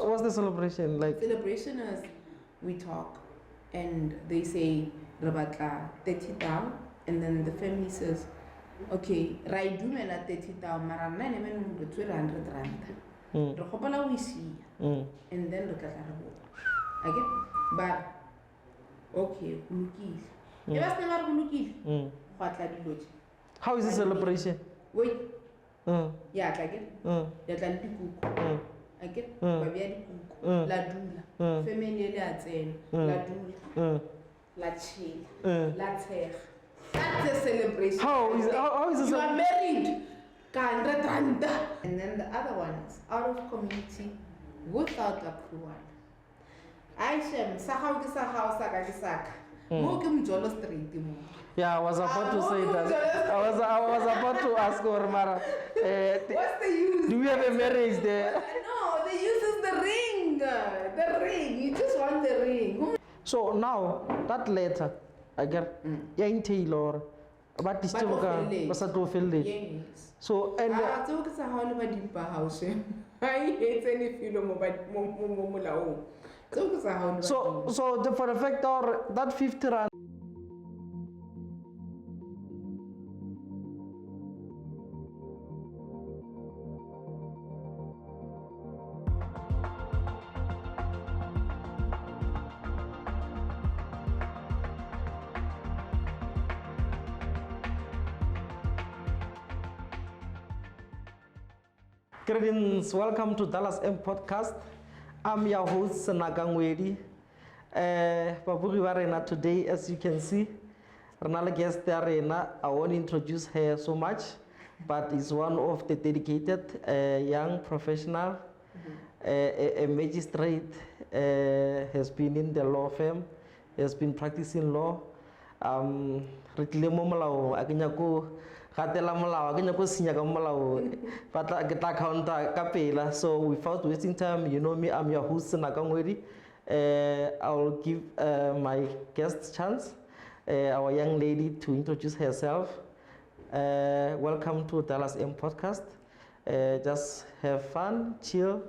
What's the celebration like? Celebration is we talk and they say Rabatla 30,000 and then the family says, okay, Raidumela 30,000 Marana even with 200 rand. Rohopala we see and then look at Arabo. Again, but okay, Lukis. You must never Lukis. What like Luch? How is the celebration? Wait. Yeah, like it. Yeah, like the cook. Again, Baby cook. La Dula. Family Latin. La Dula. La Chill. La Terre. That's a celebration. How is it? You are married. And then the other one is out of community without approval. Aisha, Sahau Sahau Saka Saka. Mokim Jolo Street. Yeah, I was about to say that. I was about to ask Ormara. What's the use? Do we have a marriage there? No, the use is the ring. The ring. You just want the ring. So now that letter, I get young Taylor. But this time, Yes. So and I told us how to buy house. I hate any film about Momula. so for the fact that 50 rand. Greetings, welcome to Dallas M Podcast. I'm your host, Nagangwedi. Baburi Warena today, as you can see, Renala guest Arena. I won't introduce her so much, but is one of the dedicated young professional, a magistrate, has been in the law firm, has been practicing law. So without wasting time, you know me, I'm your host Nakangwedi. I will give my guest chance, our young lady, to introduce herself. Welcome to Dallas M Podcast. Just have fun, chill,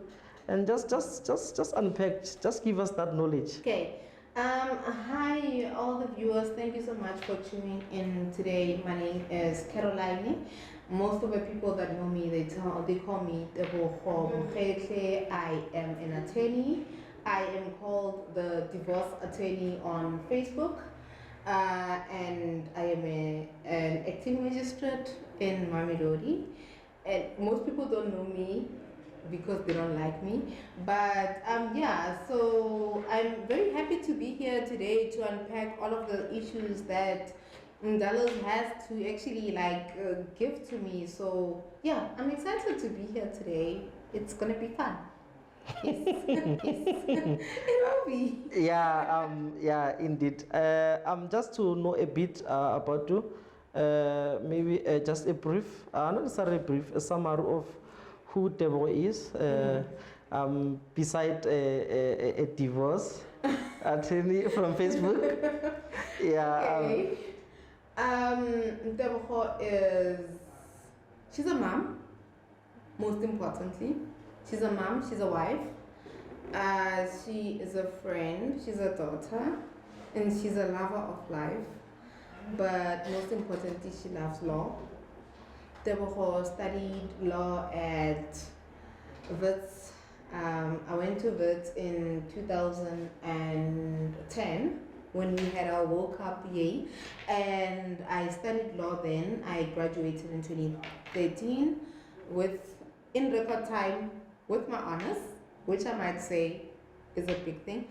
and just unpack. Just give us that knowledge. Okay. Hi all the viewers, thank you so much for tuning in today. My name is Caroline. Most of the people that know me, they call me Debo. I am an attorney. I am called the divorce attorney on Facebook, and I am an acting magistrate in Mamelodi. And most people don't know me because they don't like me, but yeah, so I'm very happy to be here today to unpack all of the issues that Dallas has to actually give to me. So yeah, I'm excited to be here today. It's gonna be fun. Yes. It will be. Yeah, indeed. Just to know a bit about you, maybe just a brief, not necessarily brief, a summary of who Debo is, beside a divorce attorney from Facebook. Yeah. Okay. Debo she's a mom, most importantly. She's a mom, she's a wife. She is a friend, she's a daughter, and she's a lover of life. But most importantly, she loves law. Debo studied law at Wits. I went to Wits in 2010 when we had our World Cup year, and I studied law then. I graduated in 2013 in record time with my honors, which I might say is a big thing.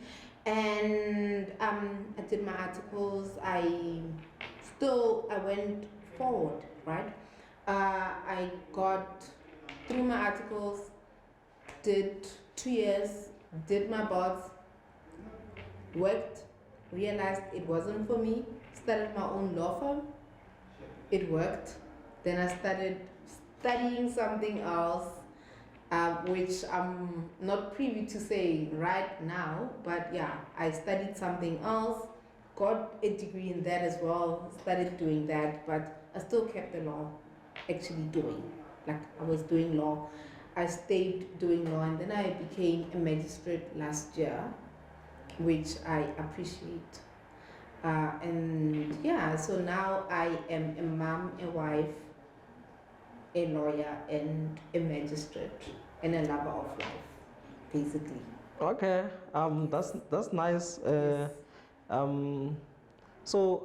And I did my articles. I went forward, right? I got through my articles, did 2 years, did my bots, worked, realized it wasn't for me, started my own law firm, it worked. Then I started studying something else, which I'm not privy to say right now, but yeah, I studied something else, got a degree in that as well, started doing that, but I still kept the law actually doing. Like I was doing law. I stayed doing law, and then I became a magistrate last year, which I appreciate. And yeah, so now I am a mom, a wife, a lawyer, and a magistrate, and a lover of life, basically. Okay, that's nice. Yes. So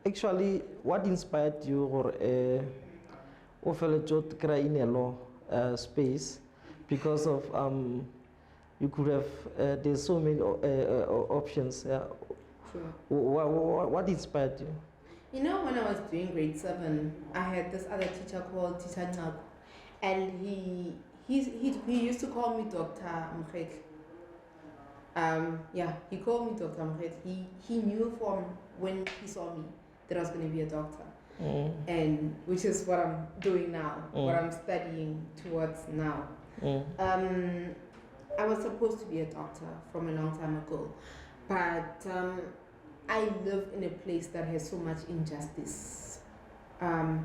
actually, what inspired you or to create in a law space? Because of you could have there's so many options. True. What inspired you? You know, when I was doing grade 7, I had this other teacher called Teacher Nab, and he used to call me Dr. Mkhek. Yeah, he called me Dr. Mkhek. He knew from when he saw me that I was going to be a doctor, and which is what I'm doing now, what I'm studying towards now. I was supposed to be a doctor from a long time ago, but I live in a place that has so much injustice. I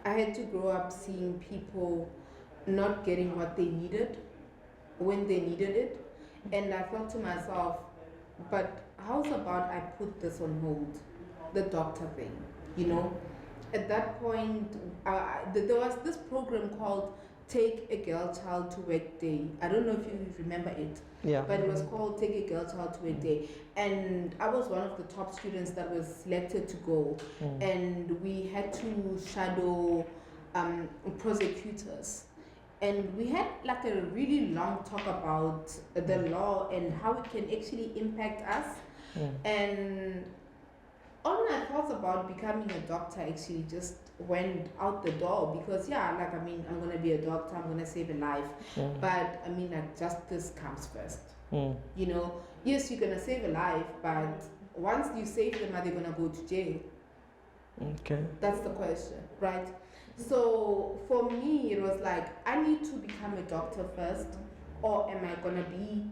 had to grow up seeing people not getting what they needed when they needed it, and I thought to myself, but how's about I put this on hold, the doctor thing, you know? At that point, there was this program called Take a Girl Child to Work Day. I don't know if you remember it. Yeah. But it was called Take a Girl Child to Work Day. And I was one of the top students that was selected to go. And we had to shadow prosecutors. And we had like a really long talk about the law and how it can actually impact us. And all my thoughts about becoming a doctor actually just went out the door, because yeah, like I mean, I'm gonna be a doctor, I'm gonna save a life, but I mean, like, justice comes first. You know, yes, you're gonna save a life, but once you save them, are they gonna go to jail? Okay. That's the question, right? So for me, it was like, I need to become a doctor first, or am I gonna be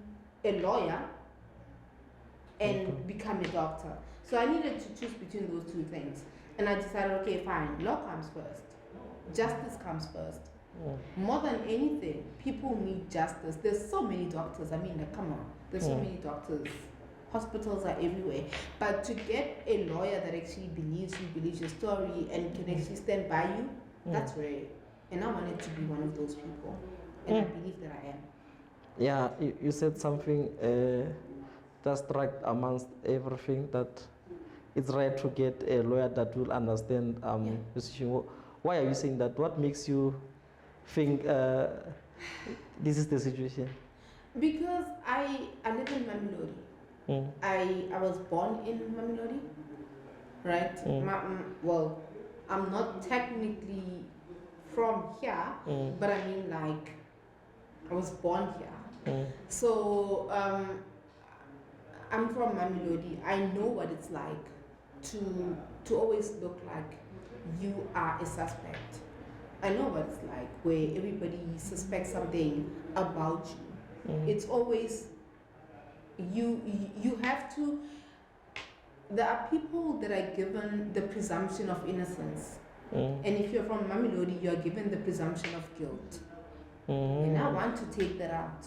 a lawyer and become a doctor? So I needed to choose between those two things. And I decided, okay, fine, law comes first. Justice comes first. More than anything, people need justice. There's so many doctors. I mean, like, come on. There's so many doctors. Hospitals are everywhere. But to get a lawyer that actually believes you, believes your story, and can actually stand by you, that's rare. And I wanted to be one of those people. And I believe that I am. Yeah, you said something that struck amongst everything, that it's right to get a lawyer that will understand the situation. Why are you saying that? What makes you think this is the situation? Because I live in Mamelodi. I was born in Mamelodi, right? Well, I'm not technically from here, but I mean, like, I was born here. So I'm from Mamelodi. I know what it's like to always look like you are a suspect. I know what it's like where everybody suspects something about you. It's always you have to. There are people that are given the presumption of innocence, and if you're from Mamelodi, you are given the presumption of guilt. And I want to take that out.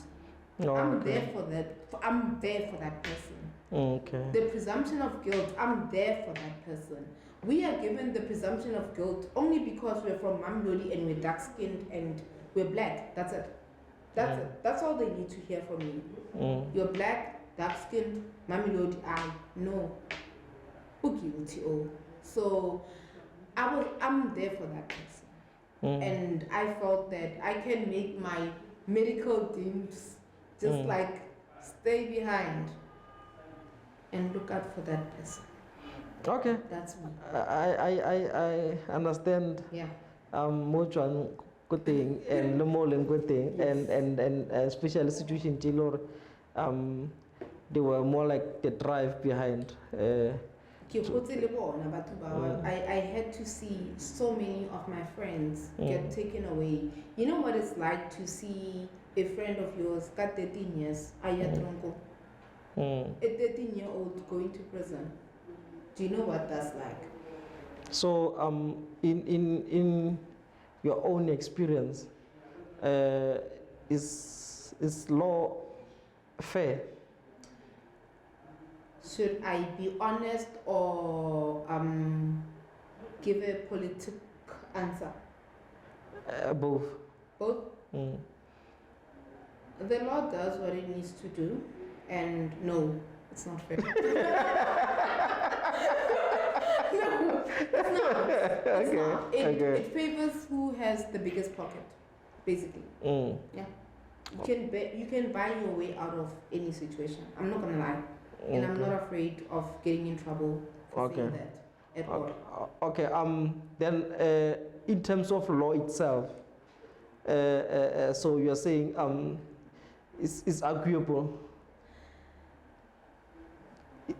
I'm there for that. I'm there for that person. The presumption of guilt, I'm there for that person. We are given the presumption of guilt only because we're from Mamelodi and we're dark skinned and we're black. That's it. That's it. That's all they need to hear from me. You're black, dark skinned, Mamelodi, I know. Who guilty? Oh. So I'm there for that person. And I felt that I can make my medical dreams just like stay behind and look out for that person. Okay. That's me. I understand. Yeah. Mojuan kuting and Lemolin kuting and especially situation Tilor, they were more like the drive behind. I had to see so many of my friends get taken away. You know what it's like to see a friend of yours got 13 years, a 13-year-old going to prison. Do you know what that's like? So in your own experience, is law fair? Should I be honest or give a politic answer? Both. Both. Mm. The law does what it needs to do, and no, it's not fair. No, it's not. It's Okay, not. okay. It favors who has the biggest pocket, basically. Mm. Yeah. You can buy your way out of any situation. I'm not gonna lie, and I'm not afraid of getting in trouble for saying that at all. Okay. Then, in terms of law itself, so you are saying it's arguable.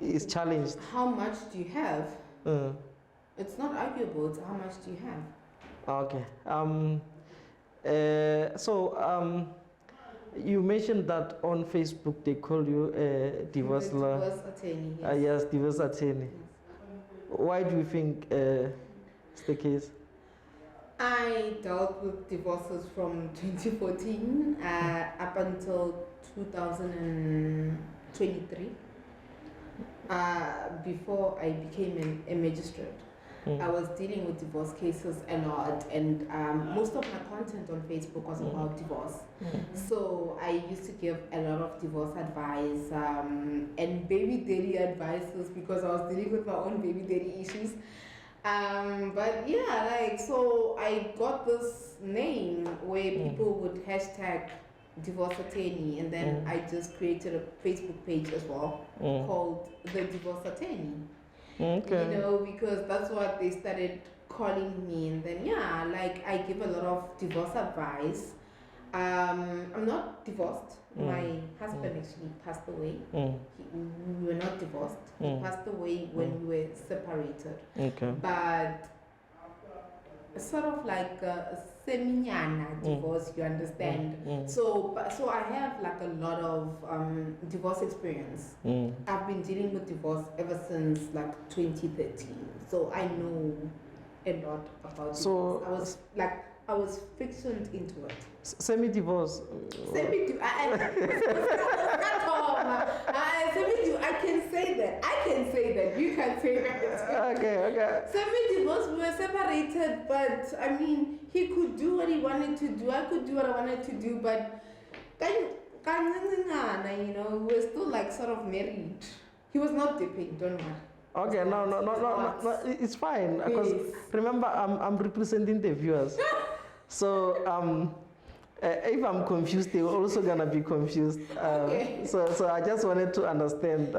It's challenged. How much do you have? Uh, It's not arguable. It's how much do you have? okay. You mentioned that on Facebook they call you a divorce lawyer. Divorce attorney. Yes, divorce attorney. Yes. Why do you think it's the case? I dealt with divorces from 2014 up until 2023. Before I became a magistrate, I was dealing with divorce cases a lot, and most of my content on Facebook was about divorce. So I used to give a lot of divorce advice and baby daddy advices because I was dealing with my own baby daddy issues. But yeah, so I got this name where people would hashtag divorce attorney, and then I just created a Facebook page as well called the divorce attorney. Okay. You know, because that's what they started calling me, and then I give a lot of divorce advice. I'm not divorced. My husband actually passed away. We were not divorced. He passed away when we were separated. Okay. But sort of like a semi-nyana divorce, you understand. So I have like a lot of divorce experience. I've been dealing with divorce ever since like 2013. So I know a lot about divorce. I was fictioned into it. Semi-divorce. Semi-divorce. I can say that. You can say that. Okay. Semi-divorce, we were separated, but I mean, he could do what he wanted to do. I could do what I wanted to do, but you know, we were still like sort of married. He was not dipping, don't worry. Okay, no, it's fine. Because remember, I'm representing the viewers. So if I'm confused, they're also gonna be confused. Okay. So I just wanted to understand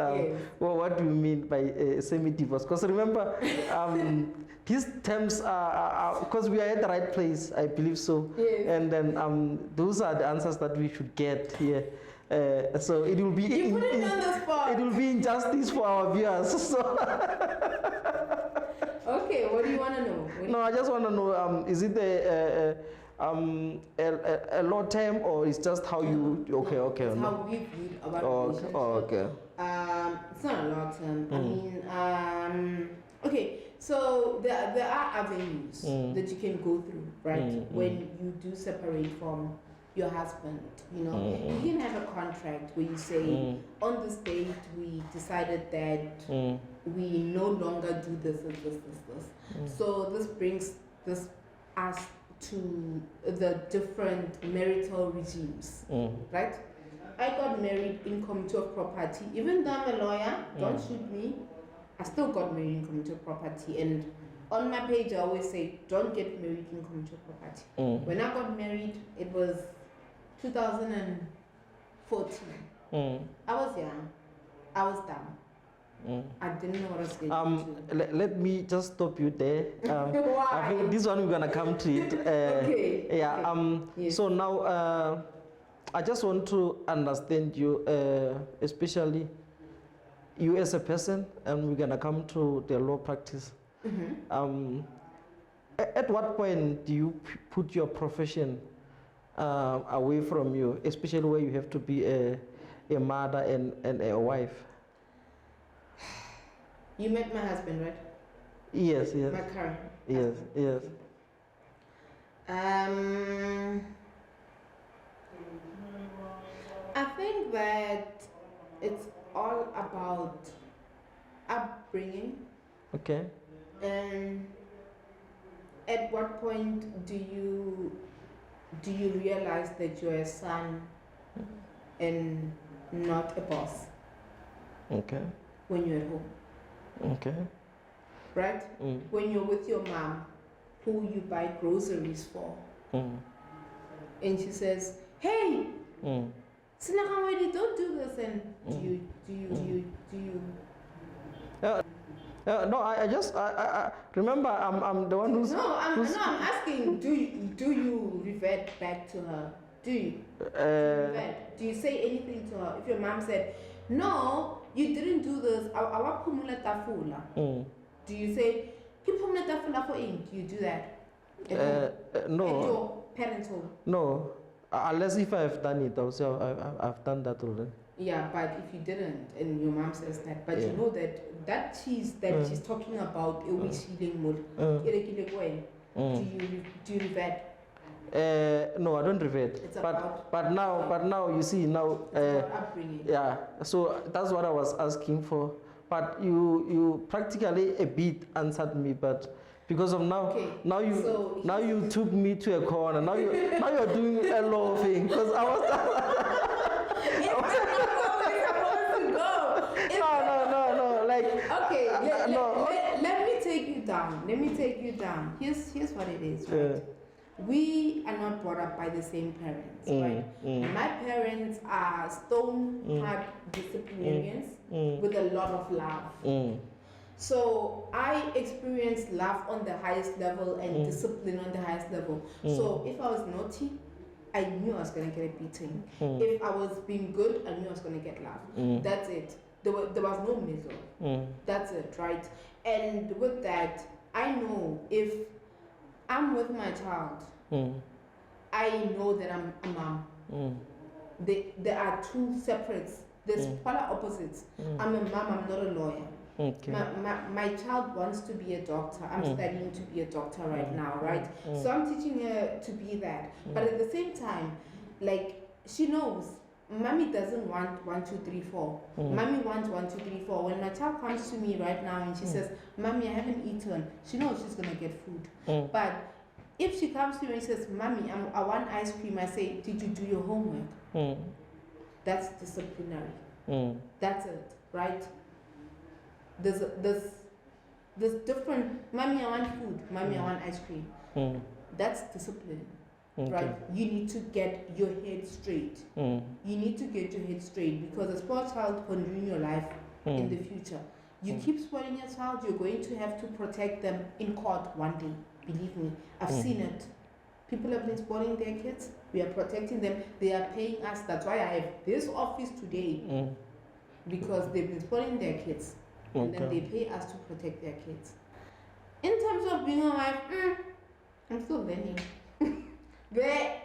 what do you mean by semi-divorce? Because remember, these terms are because we are at the right place, I believe so. Yes. And then those are the answers that we should get here. So it will be you put it on the spot. It will be injustice for our viewers. So okay, what do you want to know? No, I just want to know, is it a law term or it's just how you... Okay. It's no. how we viewed about relationship. Okay. It's not a law term. I mean, okay, so there are avenues that you can go through, right? When you do separate from your husband, you know, you can have a contract where you say, on this date we decided that we no longer do this and this. So this brings us to the different marital regimes, right? I got married in commuter property. Even though I'm a lawyer, don't shoot me, I still got married in commuter property. And on my page, I always say, don't get married in commuter property. When I got married, it was 2014. I was young. I was dumb. I didn't know what I was getting into. Let me just stop you there. Why? I think this one we're gonna come to it. Okay. Yeah. Okay. Yes. So now, I just want to understand you, especially you as a person, and we're gonna come to the law practice. At what point do you put your profession away from you, especially where you have to be a mother and a wife? You met my husband, right? Yes. My current Yes. husband. think that it's all about upbringing. Okay. And at what point do you realize that you're a son and not a boss Okay. when you're at home, Okay. right? When you're with your mom, who you buy groceries for, and she says, "Hey, Sinakamwedi, don't do this," and do you? No, I remember I'm the one who's. I'm asking. Do you revert back to her? Do you? Revert? Do you say anything to her? If your mom said, "No, you didn't do this," do you say, "Kiphumula tafula for in"? Do you do that? No. At your parents' home? No, unless if I've done it, also I've done that already. Yeah, but if you didn't, and your mom says that, but you know that cheese that she's talking about, do you revert? No, I don't revert. It's but now you see now. About upbringing. Yeah, so that's what I was asking for. But you practically a bit answered me, but because of now, now you took me to a corner. Now you're doing a lot of things because I was. No. Like. Okay, let me take you down. Here's what it is, right? We are not brought up by the same parents, right? My parents are stone-hard disciplinarians with a lot of love. So I experienced love on the highest level and discipline on the highest level. So if I was naughty, I knew I was going to get a beating. If I was being good, I knew I was going to get love. That's it. There was no middle. That's it, right? And with that, I know if I'm with my child, I know that I'm a mom. There are two separates. There's polar opposites. I'm a mom, I'm not a lawyer. Okay. My child wants to be a doctor. I'm studying to be a doctor right now, right? So I'm teaching her to be that. But at the same time, like, she knows mommy doesn't want 1, 2, 3, 4. Mommy wants 1, 2, 3, 4. When my child comes to me right now and she says, "Mommy, I haven't eaten," she knows she's gonna get food. But if she comes to me and says, "Mommy, I want ice cream," I say, "Did you do your homework?" That's disciplinary. That's it, right? There's different. "Mommy, I want food." "Mommy, I want ice cream." That's discipline. Right? You need to get your head straight. You need to get your head straight because a spoiled child can ruin your life in the future. You keep spoiling your child, you're going to have to protect them in court one day. Believe me, I've seen it. People have been spoiling their kids. We are protecting them. They are paying us. That's why I have this office today because they've been spoiling their kids. And then they pay us to protect their kids. In terms of being a wife, I'm still learning.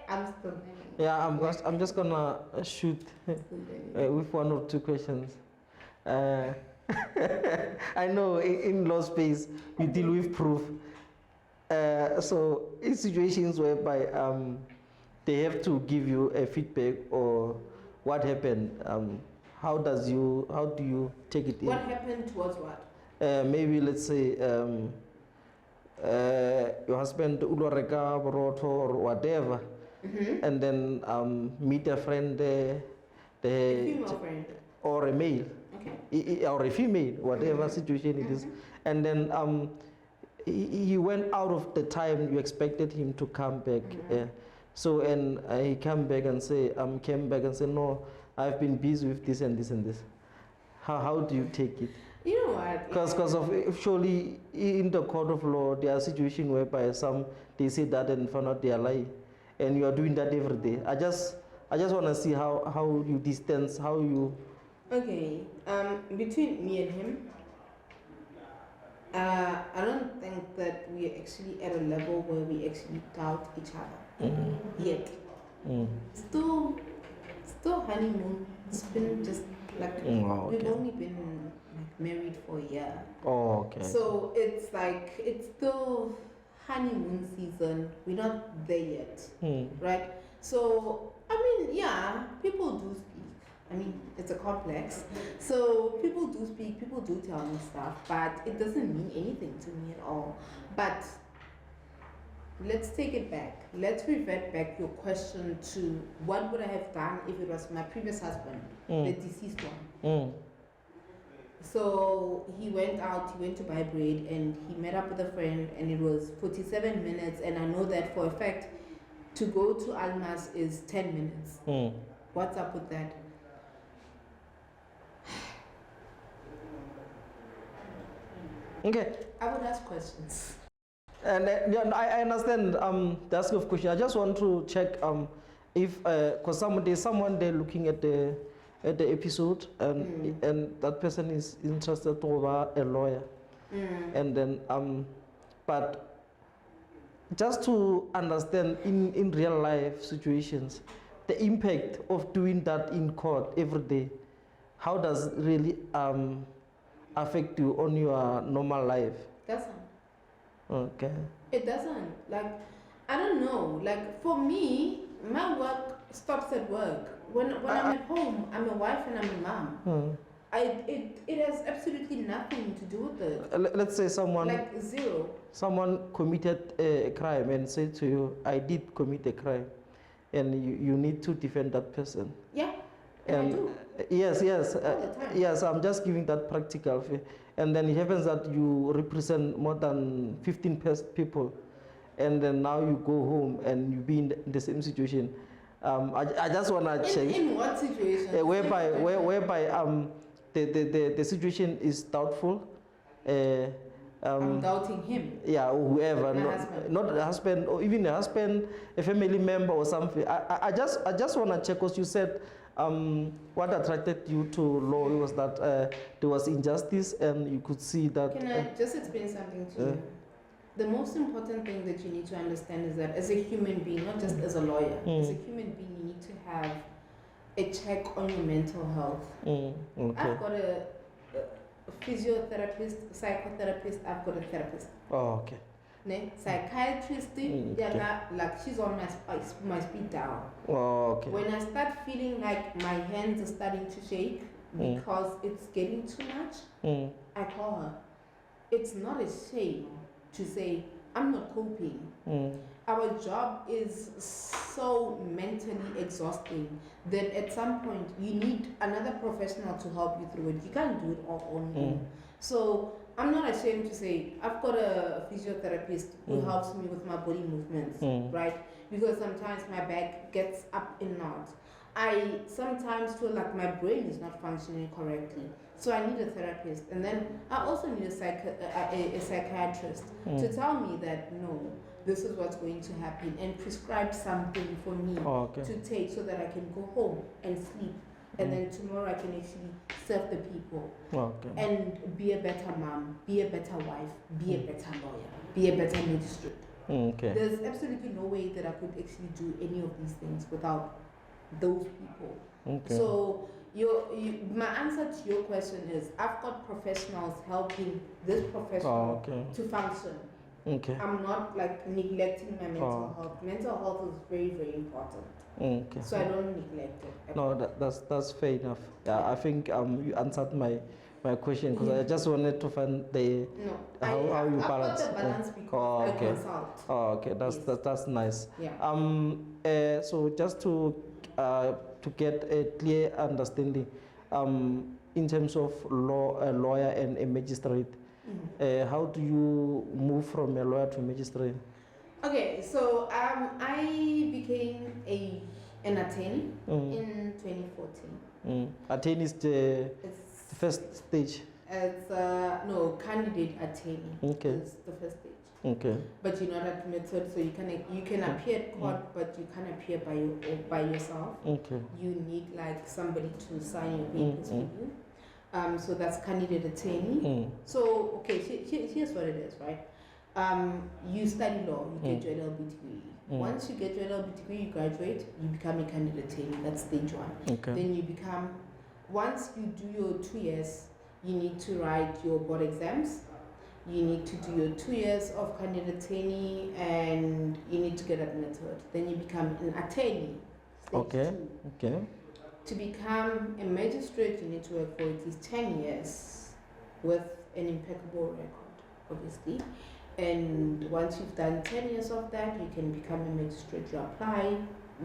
I'm still learning. Yeah, I'm just gonna shoot with 1 or 2 questions. I know in law space you deal with proof. So in situations whereby they have to give you a feedback or what happened, how do you take it in? What happened towards what? Maybe let's say your husband uloreka borotho or whatever, and then meet a friend, A female friend. or a male, or a female, whatever situation it is, and then he went out of the time you expected him to come back. So and he came back and say, "No, I've been busy with this and this and this." How do you take it? You know what? Because of surely in the court of law there are situations whereby they say that and found out they are lying, and you are doing that every day. I just want to see how you distance, how you. Okay. Between me and him, I don't think that we are actually at a level where we actually doubt each other yet. Still honeymoon. It's been just like we've only been like married for a year. Oh, okay. So it's like it's still honeymoon season. We're not there yet, right? So I mean, yeah, people do speak. I mean, it's a complex. So people do speak, people do tell me stuff, but it doesn't mean anything to me at all. But let's take it back. Let's revert back your question to what would I have done if it was my previous husband, the deceased one. So he went out, he went to buy bread, and he met up with a friend, and it was 47 minutes, and I know that for a fact to go to Almas is 10 minutes. What's up with that? Okay. I would ask questions. And yeah, I understand the ask of question. I just want to check if because there's someone there looking at the episode and that person is interested to have a lawyer, and then but just to understand in real life situations the impact of doing that in court every day, how does it really affect you on your normal life? Doesn't. Okay. It doesn't. Like, I don't know. Like, for me, my work stops at work. When I'm at home, I'm a wife and I'm a mom. It has absolutely nothing to do with it. Let's say someone like zero. Someone committed a crime and said to you, "I did commit a crime," and you need to defend that person. Yeah. And I do. Yes. All the time. Yes. I'm just giving that practical. And then it happens that you represent more than 15 people, and then now you go home and you be in the same situation. I just want to check. In what situation? Whereby the situation is doubtful. I'm doubting him. Yeah, or whoever, not the husband, or even a husband, a family member, or something. I just want to check, because you said what attracted you to law was that there was injustice, and you could see that. Can I just explain something to you? The most important thing that you need to understand is that as a human being, not just as a lawyer, as a human being, you need to have a check on your mental health. Okay. I've got a physiotherapist, psychotherapist, I've got a therapist. Oh, okay. Psychiatrist, like she's on my speed dial. Oh, okay. When I start feeling like my hands are starting to shake because it's getting too much, I call her. It's not a shame to say, I'm not coping. Our job is so mentally exhausting that at some point you need another professional to help you through it. You can't do it all on your own. So I'm not ashamed to say I've got a physiotherapist who helps me with my body movements, right? Because sometimes my back gets up in knots. I sometimes feel like my brain is not functioning correctly. So I need a therapist. And then I also need a psychiatrist to tell me that, no, this is what's going to happen, and prescribe something for me to take so that I can go home and sleep. And then tomorrow I can actually serve the people and be a better mom, be a better wife, be a better lawyer, be a better magistrate. There's absolutely no way that I could actually do any of these things without those people. So my answer to your question is, I've got professionals helping this professional to function. I'm not like neglecting my mental health. Mental health is very, very important. So I don't neglect it. No, that's fair enough. Yeah, I think you answered my question, because I just wanted to find how you balance. I've got the balance because I consult. Okay, that's nice. Yeah. So just to get a clear understanding, in terms of law, a lawyer and a magistrate, how do you move from a lawyer to a magistrate? Okay, so I became an attorney in 2014. Attorney is the first stage. It's candidate attorney. Is the first stage. But you're not admitted, so you can appear at court, but you can't appear by yourself. You need like somebody to sign your papers for you. So that's candidate attorney. So here's what it is, right? You study law, you get your LLB degree. Once you get your LLB degree, you graduate, you become a candidate attorney. That's stage one. Then you become, once you do your 2 years, you need to write your board exams. You need to do your 2 years of candidate attorney, and you need to get admitted. Then you become an attorney. Stage two. To become a magistrate, you need to work for at least 10 years with an impeccable record, obviously. And once you've done 10 years of that, you can become a magistrate. You apply,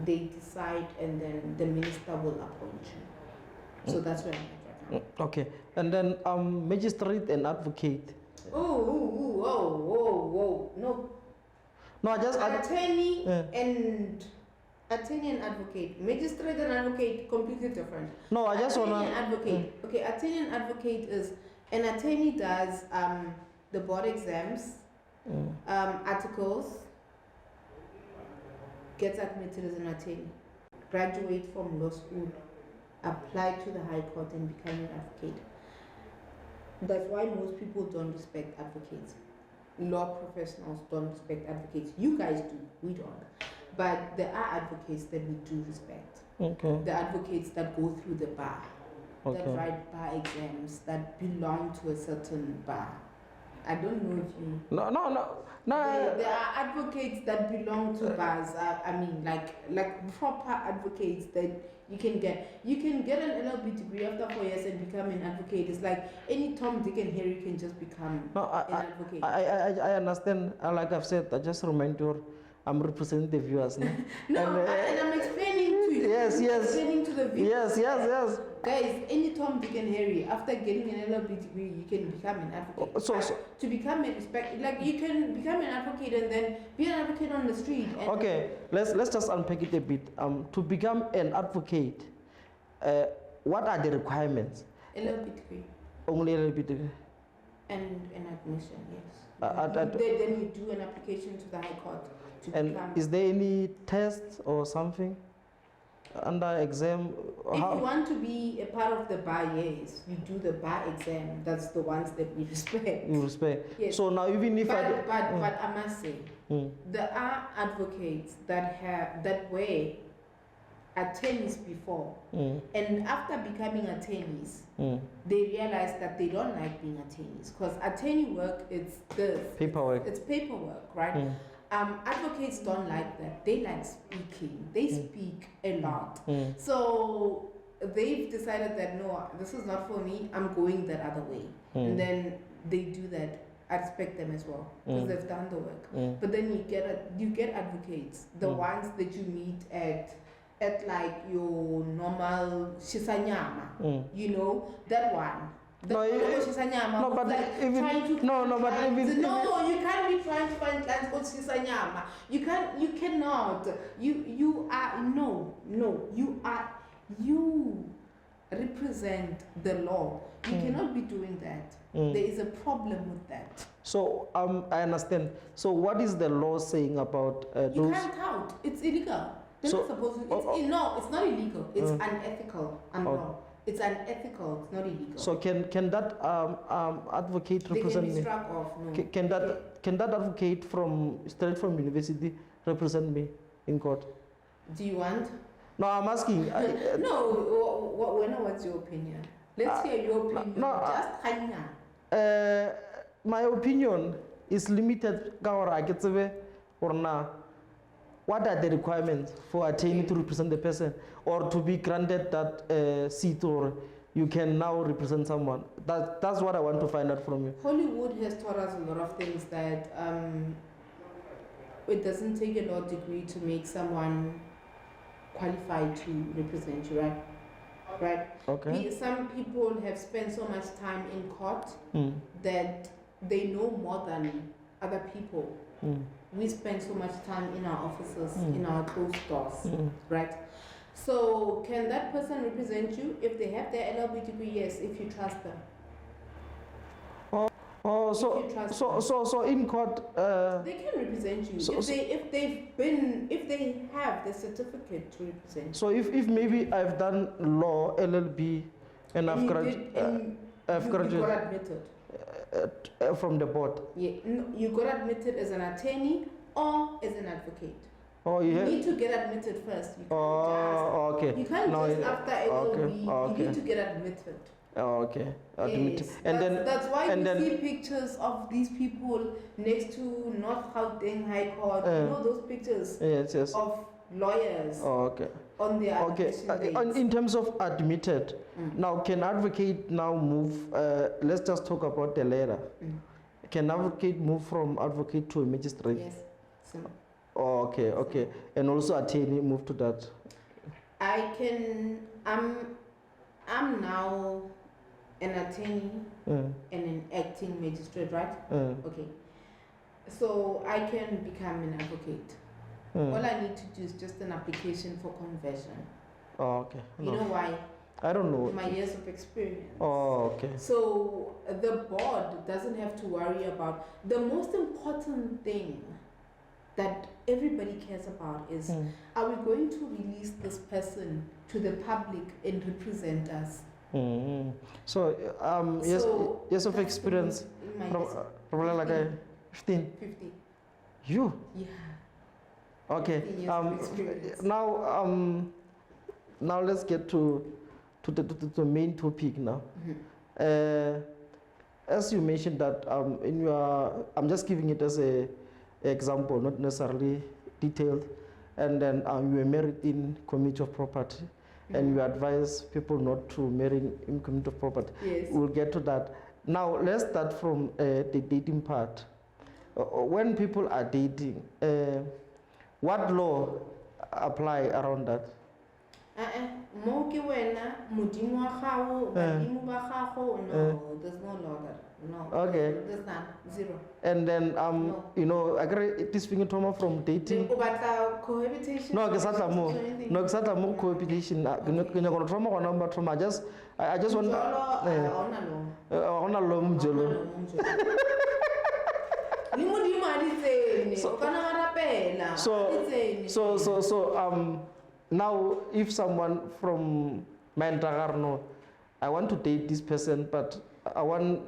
they decide, and then the minister will appoint you. So that's where I'm at right now. Okay. And then magistrate and advocate. Whoa. No, No, attorney and advocate. Magistrate and advocate, completely different. No, I just attorney wanna. and advocate. Okay, attorney and advocate is an attorney does the board exams, articles, gets admitted as an attorney, graduate from law school, apply to the High Court and become an advocate. That's why most people don't respect advocates. Law professionals don't respect advocates. You guys do, we don't. But there are advocates that we do respect. Okay. The advocates that go through the bar, that Okay. write bar exams, that belong to a certain bar. I don't know if you... No. There are advocates that belong to bars. I mean, like proper advocates that you can get. You can get an LLB degree after 4 years and become an advocate. It's like any Tom, Dick, and Harry can just become an advocate. I understand. Like I've said, I just remind you, I'm representing the viewers. No, and I'm explaining to you. Yes. Explaining to the viewers. Yes. Guys, any Tom, Dick, and Harry, after getting an LLB degree, you can become an advocate. So to become a you can become an advocate and then be an advocate on the street. And okay, let's just unpack it a bit. To become an advocate, what are the requirements? LLB degree. Only LLB degree. And an admission, yes. Then you do an application to the High Court to and become. is there any test or something under exam? If you want to be a part of the bar, yes, you do the bar exam. That's the ones that we respect. You respect. Yes. So now, even if but I must say, there are advocates that were attorneys before, and after becoming attorneys, they realize that they don't like being attorneys because attorney work it's paperwork. It's paperwork, right? Advocates don't like that. They like speaking. They speak a lot. So they've decided that no, this is not for me. I'm going that other way, and then they do that. I respect them as well because they've done the work. But then you get advocates, the ones that you meet at like your normal shisanyama, you know, that one. No, but like even you can't be trying to find clients called shisanyama. You cannot. You represent the law. You cannot be doing that. There is a problem with that. So I understand. So what is the law saying about You those? can't count. It's illegal. They're So- not supposed to. No, it's not illegal. It's unethical and wrong. It's unethical. It's not illegal. So can that advocate They represent can be me? struck off. No. Can that advocate straight from university represent me in court? Do you want? No, I'm asking. What's your opinion? Let's hear your opinion. Just hanya. My opinion is limited. Or now, what are the requirements for attorney to represent the person or to be granted that seat, or you can now represent someone? That's what I want to find out from you. Hollywood has taught us a lot of things that it doesn't take a law degree to make someone qualified to represent you, right? Right. Okay. Some people have spent so much time in court that they know more than other people. We spend so much time in our offices, in our closed doors, right? So can that person represent you if they have their LLB degree? Yes, if you trust them. So in court, they can represent you if they have the certificate to represent you. So if maybe I've done law LLB and I've graduated. You got admitted. From the board. Yeah, no, you got admitted as an attorney or as an advocate. Oh, you need to get admitted first. You can't okay. You can't just after LLB. Okay. You need to get admitted. Okay. Yes. That's why you see pictures of these people next to North Gauteng High Court. You know those pictures yes. of lawyers. Okay. on the Okay, application dates. in terms of admitted, Mm. now can advocate now move, let's just talk about the letter. Mm. Can advocate move from advocate to a magistrate? Yes. So Oh, okay, okay. And also attorney move to that. I can. I'm now an attorney Mm, and an acting magistrate, right? mm, Okay. So I can become an advocate. mm. All I need to do is just an application for conversion. Oh, okay. You No, know why? I don't know. My years of experience. Oh, okay. So the board doesn't have to worry about the most important thing that everybody cares about is Mm, are we going to release this person to the public and represent us? mm. So, yes, So years of that's experience, in my years, probably like 15. 50. You? Yeah. Okay. 15 years of experience. Now let's get to the main topic now. Mhm. As you mentioned that in your, I'm just giving it as a example, not necessarily detailed, and then you were married in community of property, and you advise people not to marry in community of property. Yes. We'll get to that. Now let's start from the dating part. When people are dating, what law apply around that? Mo ke wena, modimo wa gago, badimo ba gago, no, there's no law that, no. Okay. There's none, zero. And then No. you know, I agree it is speaking Thomas from dating. O batla cohabitation? No, ke sa tla mo. Anything? No, ke sa tla mo cohabitation. Ke nyaka go trauma gona ba trauma. I just want Mojolo, haona law. ona lo mjolo. Le modimo a di tsene, o kana wa rapela, a di tsene. So now if someone from my no, I want to date this person, but I want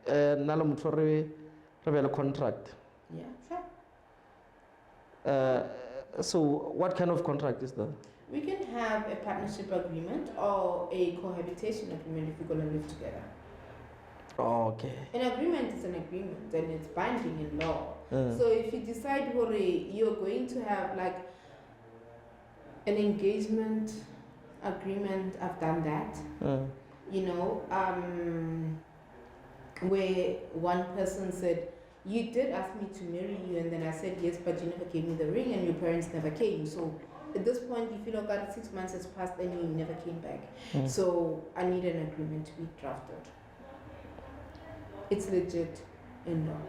nala motho re be le contract. Yeah, sure. So what kind of contract is that? We can have a partnership agreement or a cohabitation agreement if we're going to live together. Oh, okay. An agreement is an agreement and it's binding in law. Uh, So if you decide Hore, you're going to have like an engagement agreement, I've done that. You know, where one person said, you did ask me to marry you, and then I said yes, but you never gave me the ring and your parents never came. So at this point, if you look at it, 6 months has passed and you never came back. So I need an agreement to be drafted. It's legit in law.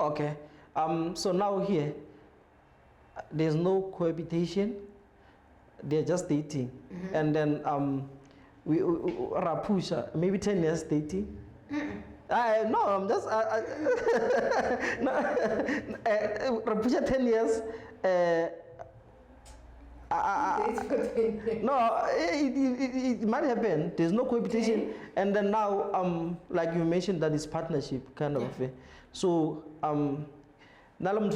Okay. So now here, there's no cohabitation. They're just dating, and then we Rapusha maybe 10 years dating. No, I'm just no, Rapusha 10 years. No, it might happen. There's no cohabitation, and then now like you mentioned, that is partnership kind of thing. So remember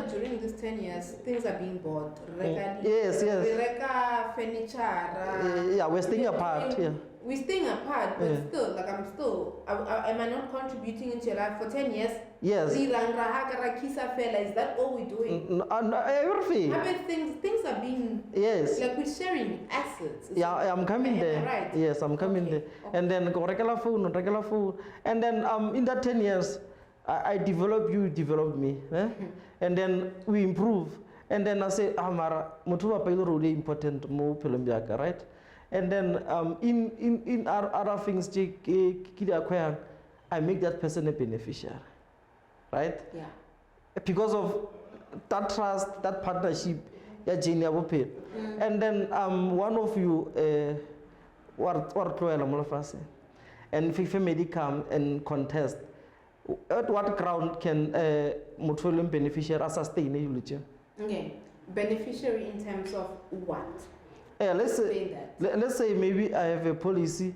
during these 10 years, things are being bought. Yes, yes. Reka furniture. Yeah, we're staying apart. Yeah. We're staying apart, but still, like am I not contributing into your life for 10 years? Yes. Is that all we're doing? No, everything. I mean, things are being, Yes. like we're sharing assets. Yeah, I'm coming there. Right. Yes, I'm coming there. And then go regular food. And then in that 10 years, I develop you, develop me. And then we improve. And then I say, Amara, Mutuwa Pailu really important, mo Pelumbiaka, right? And then in our other things, I make that person a beneficiary, right? Yeah. Because of that trust, that partnership, and then one of you, and if family come and contest, at what ground can mutual beneficiary sustain? Okay, beneficiary in terms of what? Let's say maybe I have a policy,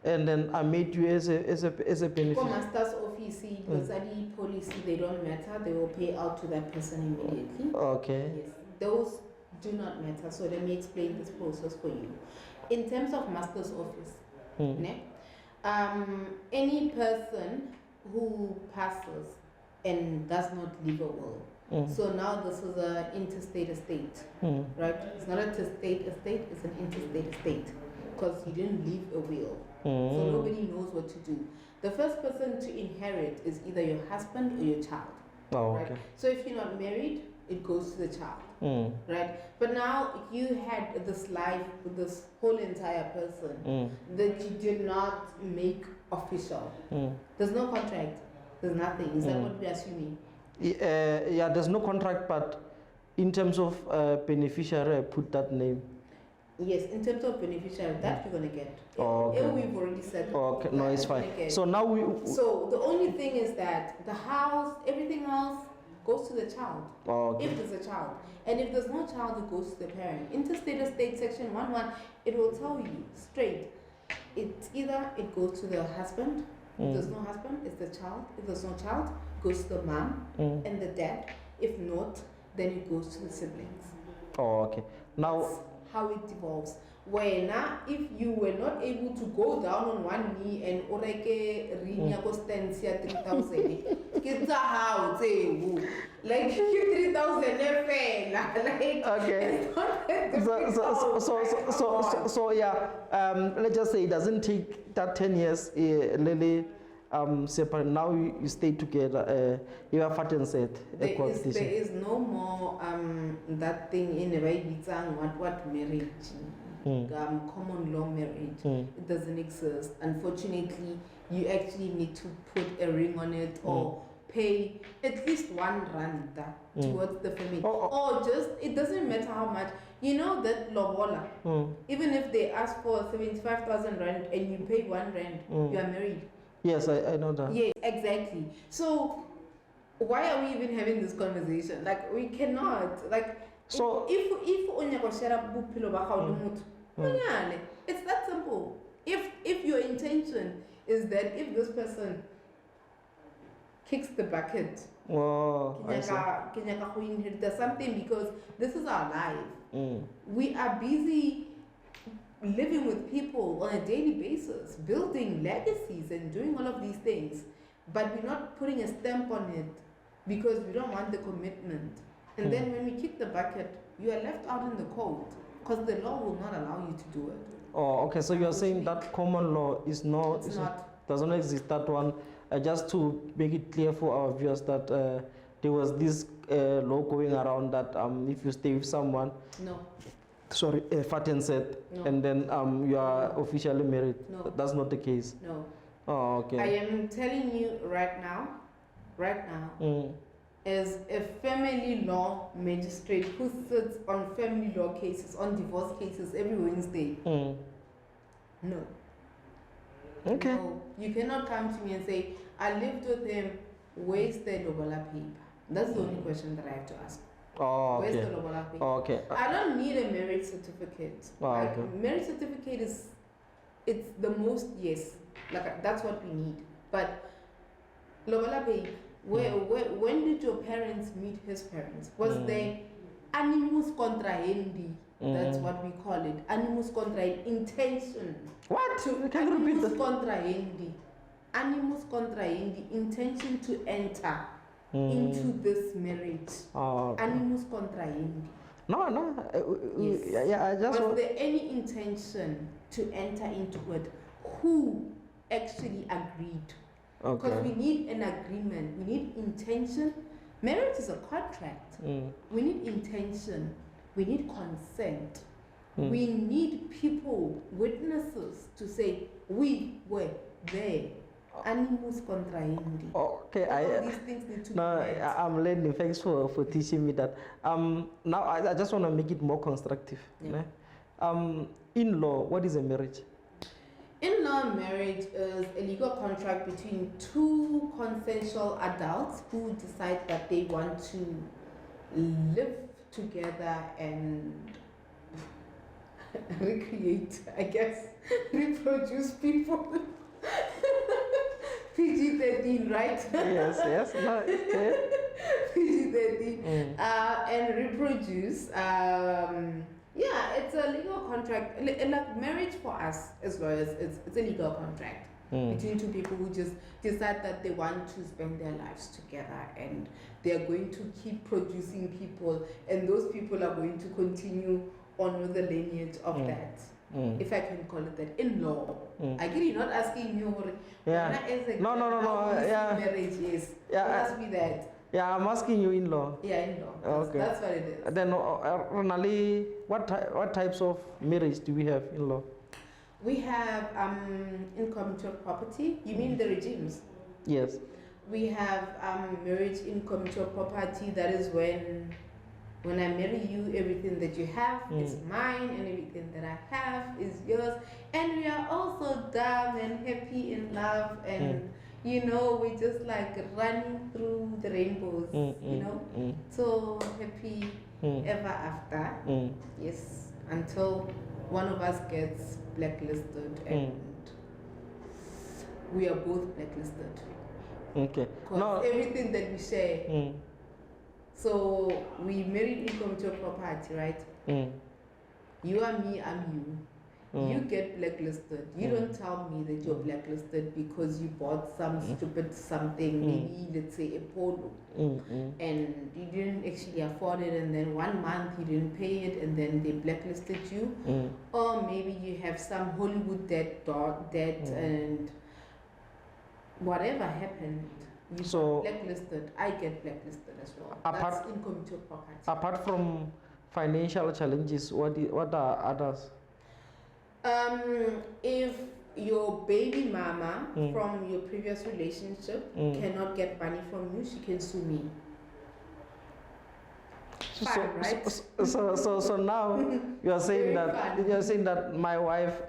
and then I made you as a beneficiary. For master's office, those are the policy, they don't matter. They will pay out to that person immediately. Okay. Yes, those do not matter. So let me explain this process for you. In terms of master's office, any person who passes and does not leave a will So now this is an interstate estate, right? It's not a state estate, it's an interstate estate because you didn't leave a will. So nobody knows what to do. The first person to inherit is either your husband or your child. Oh, right? okay. So if you're not married, it goes to the child, right? But now you had this life with this whole entire person that you did not make official. There's no contract, there's nothing. Is that what we're assuming? Yeah, there's no contract, but in terms of beneficiary, I put that name. Yes, in terms of beneficiary, that you're gonna get. Oh, okay. We've already said. Okay, no, it's fine. So now So the only thing is that the house, everything else goes to the child. Oh, okay. If there's a child, and if there's no child, it goes to the parent. Interstate estate section 1.1, it will tell you straight. It's either it goes to the husband. If there's no husband, it's the child. If there's no child, it goes to the mom and the dad. If not, then it goes to the siblings. Oh, okay. Now. That's how it evolves. When if you were not able to go down on one knee and oreke rinya costancia 3,000, kids are how like 3,000 like okay. So yeah. Let's just say it doesn't take that 10 years. Lily. Separate. Now you stay together. You are fat and said. There is no more that thing in the way what marriage. Common law marriage. It doesn't exist. Unfortunately, you actually need to put a ring on it or pay at least R1 towards the family. Or just, it doesn't matter how much. You know that lobola, even if they ask for 75,000 rand and you pay R1, you are married. Yes, I know that. Yeah, exactly. So why are we even having this conversation? Like we cannot. Like so if it's that simple. If your intention is that if this person kicks the bucket, there's something, because this is our life. We are busy living with people on a daily basis, building legacies and doing all of these things, but we're not putting a stamp on it because we don't want the commitment. And then when we kick the bucket, you are left out in the cold because the law will not allow you to do it. Oh, okay. So you are saying that common law is not, doesn't exist, that one. Just to make it clear for our viewers that there was this law going around that if you stay with someone, sorry, Faten said, and then you are officially married. No. That's not the case. No. Oh, okay. I am telling you right now, as a family law magistrate who sits on family law cases, on divorce cases every Wednesday. No. Okay. No. You cannot come to me and say, I lived with him, where's the lobola paper? That's the only question that I have to ask. Oh, okay. Where's the lobola paper? Oh, okay. I don't need a marriage certificate. Okay. Marriage certificate it's the most, yes. Like that's what we need. But lobola paper, when did your parents meet his parents? Was there animus contrahendi? That's what we call it. Animus contrahendi, intention. What? Can you repeat that? Contrahendi. Animus contrahendi, intention to enter into this marriage. Oh, okay. Animus contrahendi. No. Yes. Yeah, I just. Was there any intention to enter into it? Who actually agreed? Because we need an agreement. We need intention. Marriage is a contract. We need intention. We need consent. We need people, witnesses, to say we were there. Animus contrahendi. Okay, all these things need to be met. I'm learning. Thanks for teaching me that. Now I just want to make it more constructive. Yeah. In law, what is a marriage? In-law marriage is a legal contract between two consensual adults who decide that they want to live together and recreate, I guess, reproduce people. PG-13, right? Yes. No, okay. PG-13. And reproduce. Yeah, it's a legal contract. Like marriage for us as lawyers, it's a legal contract. between two people who just decide that they want to spend their lives together, and they're going to keep producing people, and those people are going to continue on with the lineage of that. If I can call it that, in-law. I get you're not asking me what No, yeah. marriage is. Yeah, Ask me that. Yeah, I'm asking you in-law. Yeah, in-law. Okay. That's what it is. Then, Ronali, what types of marriage do we have in-law? We have income mutual property. You mean the regimes? Yes. We have marriage income mutual property. That is when I marry you, everything that you have is mine, and everything that I have is yours. And we are also dumb and happy in love, and you know, we just like running through the rainbows, you know. So happy ever after. Yes, until one of us gets blacklisted, and we are both blacklisted. Okay. Because everything that we share. So we married income mutual property, right? You are me, I'm you. You get blacklisted. You don't tell me that you're blacklisted because you bought some stupid something, maybe let's say a polo, and you didn't actually afford it, and then 1 month you didn't pay it, and then they blacklisted you. Or maybe you have some Hollywood debt, and whatever happened. You So blacklisted. I get blacklisted as well. Apart- That's income mutual property. apart from financial challenges, what are others? If your baby mama from your previous relationship cannot get money from you, she can sue me. Fine, right? So now you're saying Very fun. that my wife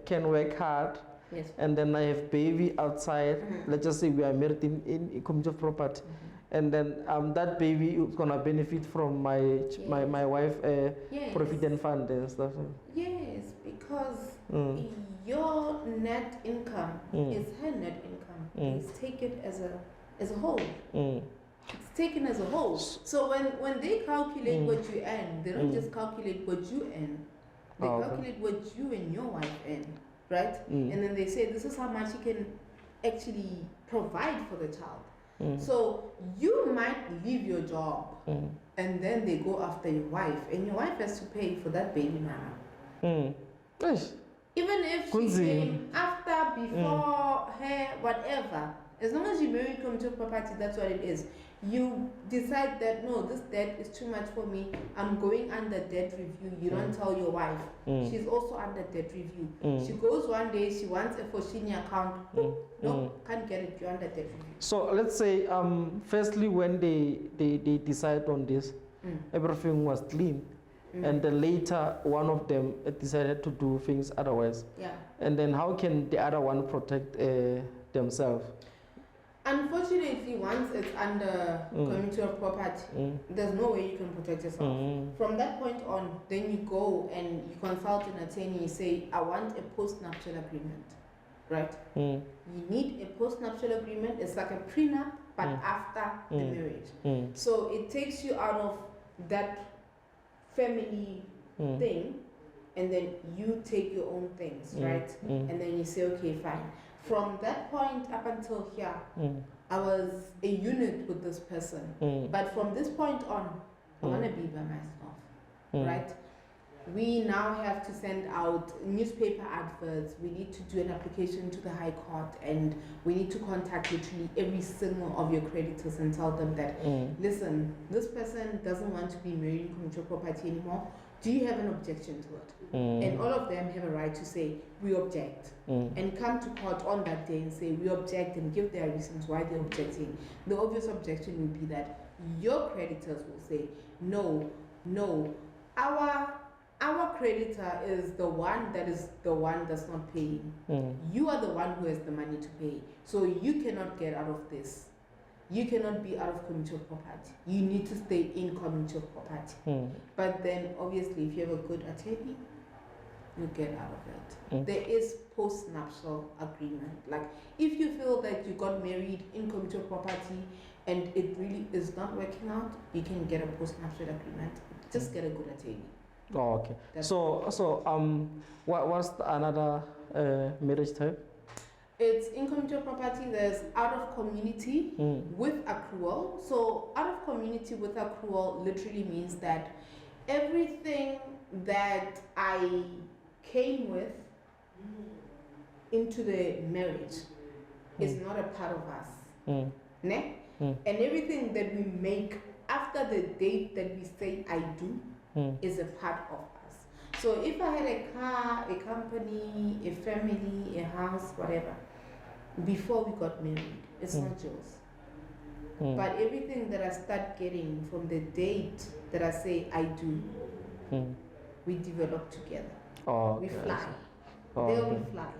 can work hard. Yes. And then I have baby outside. Let's just say we are married in community property, and then that baby is gonna benefit from my wife Yes. provident fund and stuff. Yes, because your net income is her net income. It's taken as a whole. It's taken as a whole. So when they calculate what you earn, they don't just calculate what you earn. They calculate what you and your wife earn, right? And then they say this is how much you can actually provide for the child. So you might leave your job, and then they go after your wife, and your wife has to pay for that baby mama. Even if she came after, before, her, whatever, as long as you marry come to property, that's what it is. You decide that no, this debt is too much for me, I'm going under debt review. You don't tell your wife. She's also under debt review. She goes one day, she wants a Foschini account. No, can't get it, you're under debt review. So let's say firstly when they decide on this, everything was clean. And then later one of them decided to do things otherwise. Yeah. And then how can the other one protect themselves? Unfortunately, once it's under community of property, there's no way you can protect yourself. From that point on, then you go and you consult an attorney, you say, I want a post-nuptial agreement, right? You need a post-nuptial agreement. It's like a prenup, but after the marriage. So it takes you out of that family thing, and then you take your own things, right? And then you say, okay, fine. From that point up until here, I was a unit with this person. But from this point on, I want to be by myself, right? We now have to send out newspaper adverts. We need to do an application to the High Court, and we need to contact literally every single of your creditors and tell them that, listen, this person doesn't want to be married in commercial property anymore. Do you have an objection to it? And all of them have a right to say, we object. And come to court on that day and say, we object, and give their reasons why they're objecting. The obvious objection would be that your creditors will say, no, our creditor is the one that's not paying. You are the one who has the money to pay. So you cannot get out of this. You cannot be out of community of property. You need to stay in community of property. But then, obviously, if you have a good attorney, you get out of it. There is post-nuptial agreement. Like, if you feel that you got married in community of property and it really is not working out, you can get a post-nuptial agreement. Just get a good attorney. Oh, okay. That's So what's another marriage type? It's income mutual property. There's out of community with accrual. So out of community with accrual literally means that everything that I came with into the marriage is not a part of us. Ne? And everything that we make after the date that we say I do is a part of us. So if I had a car, a company, a family, a house, whatever, before we got married, it's not yours. But everything that I start getting from the date that I say I do, we develop together. We fly. They'll be fly.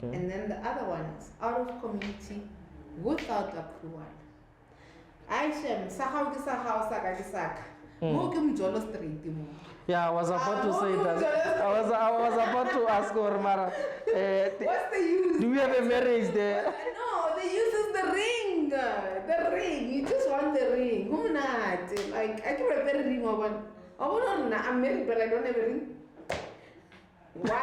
And then the other one is out of community without accrual. Aisha, sahau kisa house saka. Mo ke mjolo straight mo. Yeah, I was about to say that. I was about to ask Mara. What's the use? Do we have a marriage there? No, the use is the ring. The ring. You just want the ring. Who not? Like I can have a ring or one. Oh no, I'm married, but I don't have a ring. Why?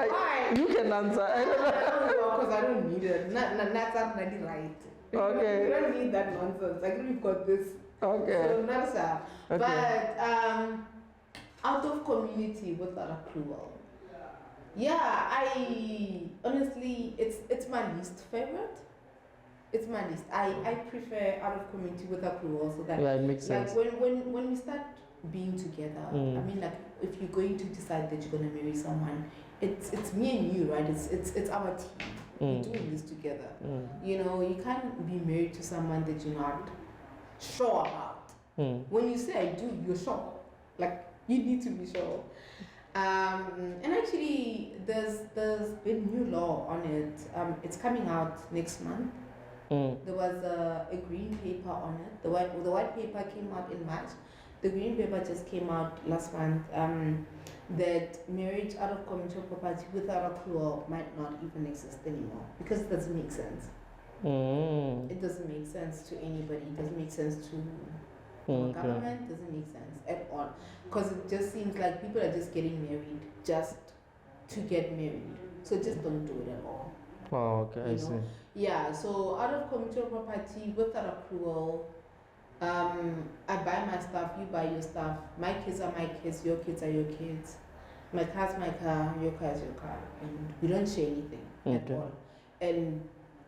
Why? You can answer. I don't know. Because I don't need it. That's not really right. Okay. You don't need that nonsense. Like we've got this. Okay. So that's Okay. But out of community without approval. Yeah, I honestly it's my least favorite. It's my least. I prefer out of community with approval so that Yeah, it makes sense. like when we start being together, I mean like if you're going to decide that you're gonna marry someone, it's me and you, right? It's our team. We're doing this together. You know, you can't be married to someone that you're not sure about. When you say I do, you're sure. Like you need to be sure. And actually, there's been new law on it. It's coming out next month. There was a green paper on it. The white paper came out in March. The green paper just came out last month. That marriage out of commercial property without accrual might not even exist anymore because it doesn't make sense. It doesn't make sense to anybody. It doesn't make sense to the government. It doesn't make sense at all because it just seems like people are just getting married just to get married. So just don't do it at all. Oh, okay, I see. Yeah. So out of commercial property without accrual. I buy my stuff, you buy your stuff. My kids are my kids, your kids are your kids. My car's my car, your car is your car. And we don't share anything at all. And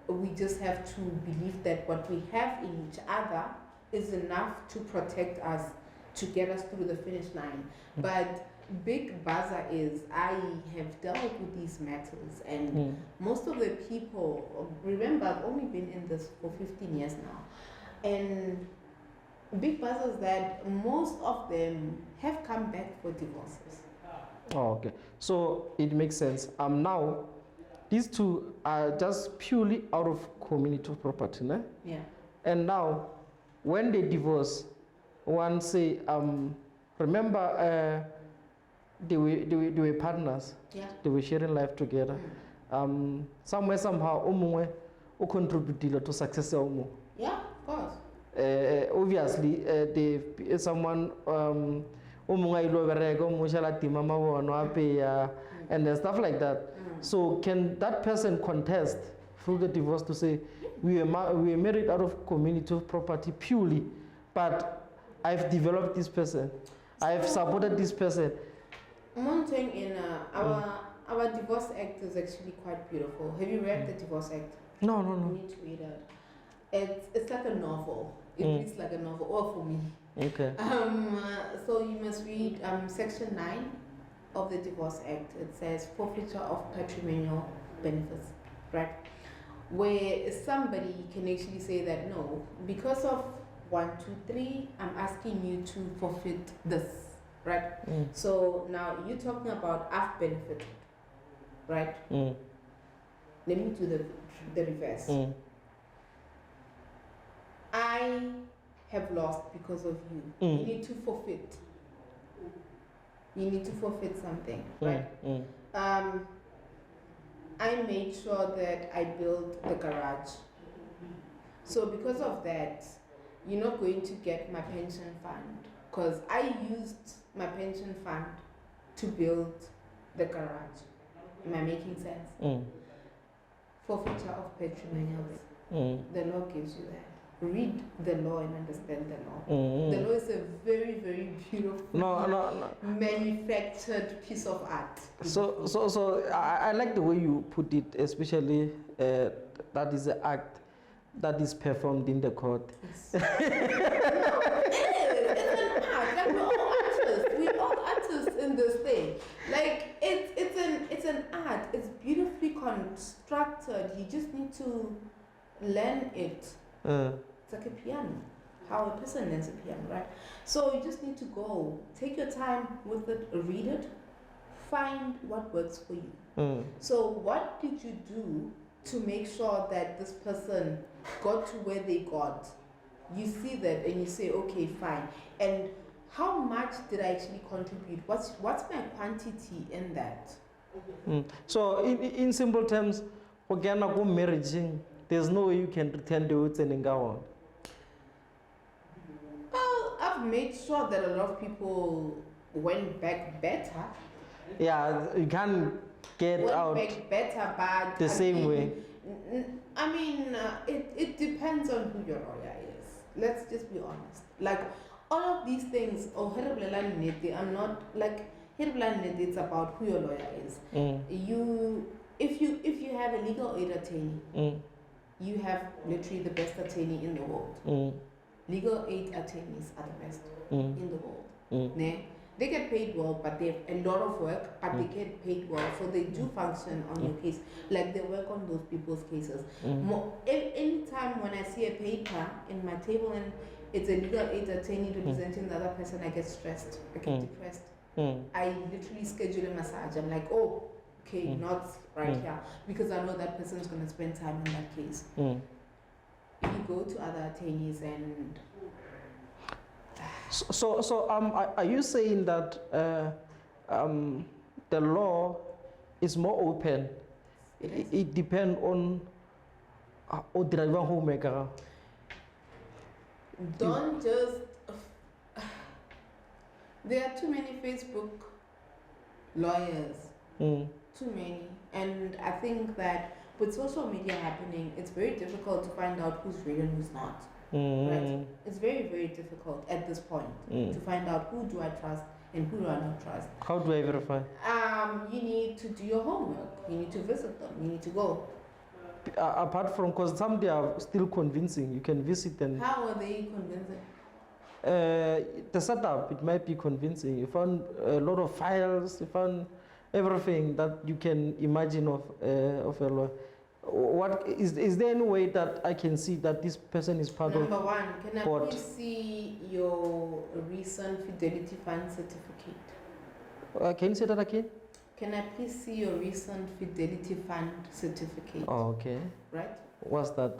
we just have to believe that what we have in each other is enough to protect us, to get us through the finish line. But big buzzer is I have dealt with these matters and most of the people, remember I've only been in this for 15 years now. And big buzzers that most of them have come back for divorces. Oh, okay. So it makes sense. Now, these two are just purely out of community property, né? Yeah. And now, when they divorce, one say, remember, they were partners. Yeah. They were sharing life together. Somewhere, somehow, who contributed to success. Yeah, of course. Obviously, someone and stuff like that. So can that person contest through the divorce to say we were married out of community property purely, but I've developed this person, I've supported this person. One thing in our divorce act is actually quite beautiful. Have you read the divorce act? No. You need to read it. It's like a novel. It reads like a novel, or for me. Okay. So you must read section 9 of the Divorce Act. It says forfeiture of patrimonial benefits, right? Where somebody can actually say that no, because of 1, 2, 3, I'm asking you to forfeit this, right? So now you're talking about I've benefited, right? Let me do the reverse. I have lost because of you. You need to forfeit. You need to forfeit something, right? I made sure that I built the garage. So because of that, you're not going to get my pension fund because I used my pension fund to build the garage. Am I making sense? Forfeiture of patrimonials. The law gives you that. Read the law and understand the law. The law is a very, very beautiful, manufactured piece of art. So I like the way you put it, especially that is an act that is performed in the court. No, it is. It's an art. Like we're all artists. We're all artists in this thing. Like it's an art. It's beautifully constructed. You just need to learn it. It's like a piano. How a person learns a piano, right? So you just need to go, take your time with it, read it, find what works for you. So what did you do to make sure that this person got to where they got? You see that and you say, okay, fine. And how much did I actually contribute? What's my quantity in that? So in simple terms, marriage, there's no way you can return the woods and go on. Well, I've made sure that a lot of people went back better. Yeah, you can't get out back better, but the same way. I mean, it depends on who your lawyer is. Let's just be honest. Like all of these things, I'm not like it's about who your lawyer is. If you have a legal aid attorney, you have literally the best attorney in the world. Legal aid attorneys are the best in the world. They get paid well, but they have a lot of work, but they get paid well, so they do function on your case. Like they work on those people's cases. Anytime when I see a paper in my table and it's a legal aid attorney representing the other person, I get stressed. I get depressed. I literally schedule a massage. I'm like, oh, okay, not right here, because I know that person is going to spend time in that case. You go to other attorneys and. So are you saying that the law is more open? It depends on driver homemaker. Don't just. There are too many Facebook lawyers. Too many. And I think that with social media happening, it's very difficult to find out who's real and who's not. Right? It's very, very difficult at this point to find out who do I trust and who do I not trust. How do I verify? You need to do your homework. You need to visit them. You need to go. Apart from, because some they are still convincing, you can visit them. How are they convincing? The setup, it might be convincing. You found a lot of files, you found everything that you can imagine of a law. What is there any way that I can see that this person is part Number of? one, can I please see your recent Fidelity Fund certificate? Can you say that again? Can I please see your recent Fidelity Fund certificate? Oh, okay. Right? What's that?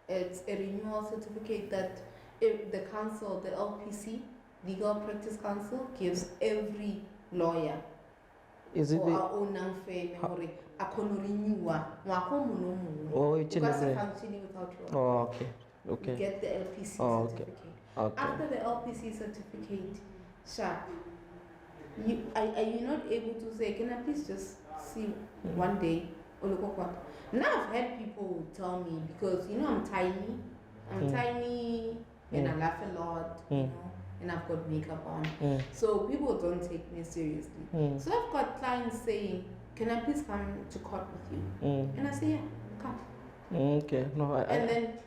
It's a renewal certificate that the council, the LPC, Legal Practice Council, gives every lawyer. Is it our own memory? Oh, it's functioning without your. Oh, okay. Okay. You get the LPC certificate. Okay. After the LPC certificate, sharp. Are you not able to say, can I please just see one day? Now I've had people tell me, because I'm tiny. I'm tiny and I laugh a lot, and I've got makeup on. So people don't take me seriously. So I've got clients saying, can I please come to court with you? And I say, yeah, come. Okay. No, and then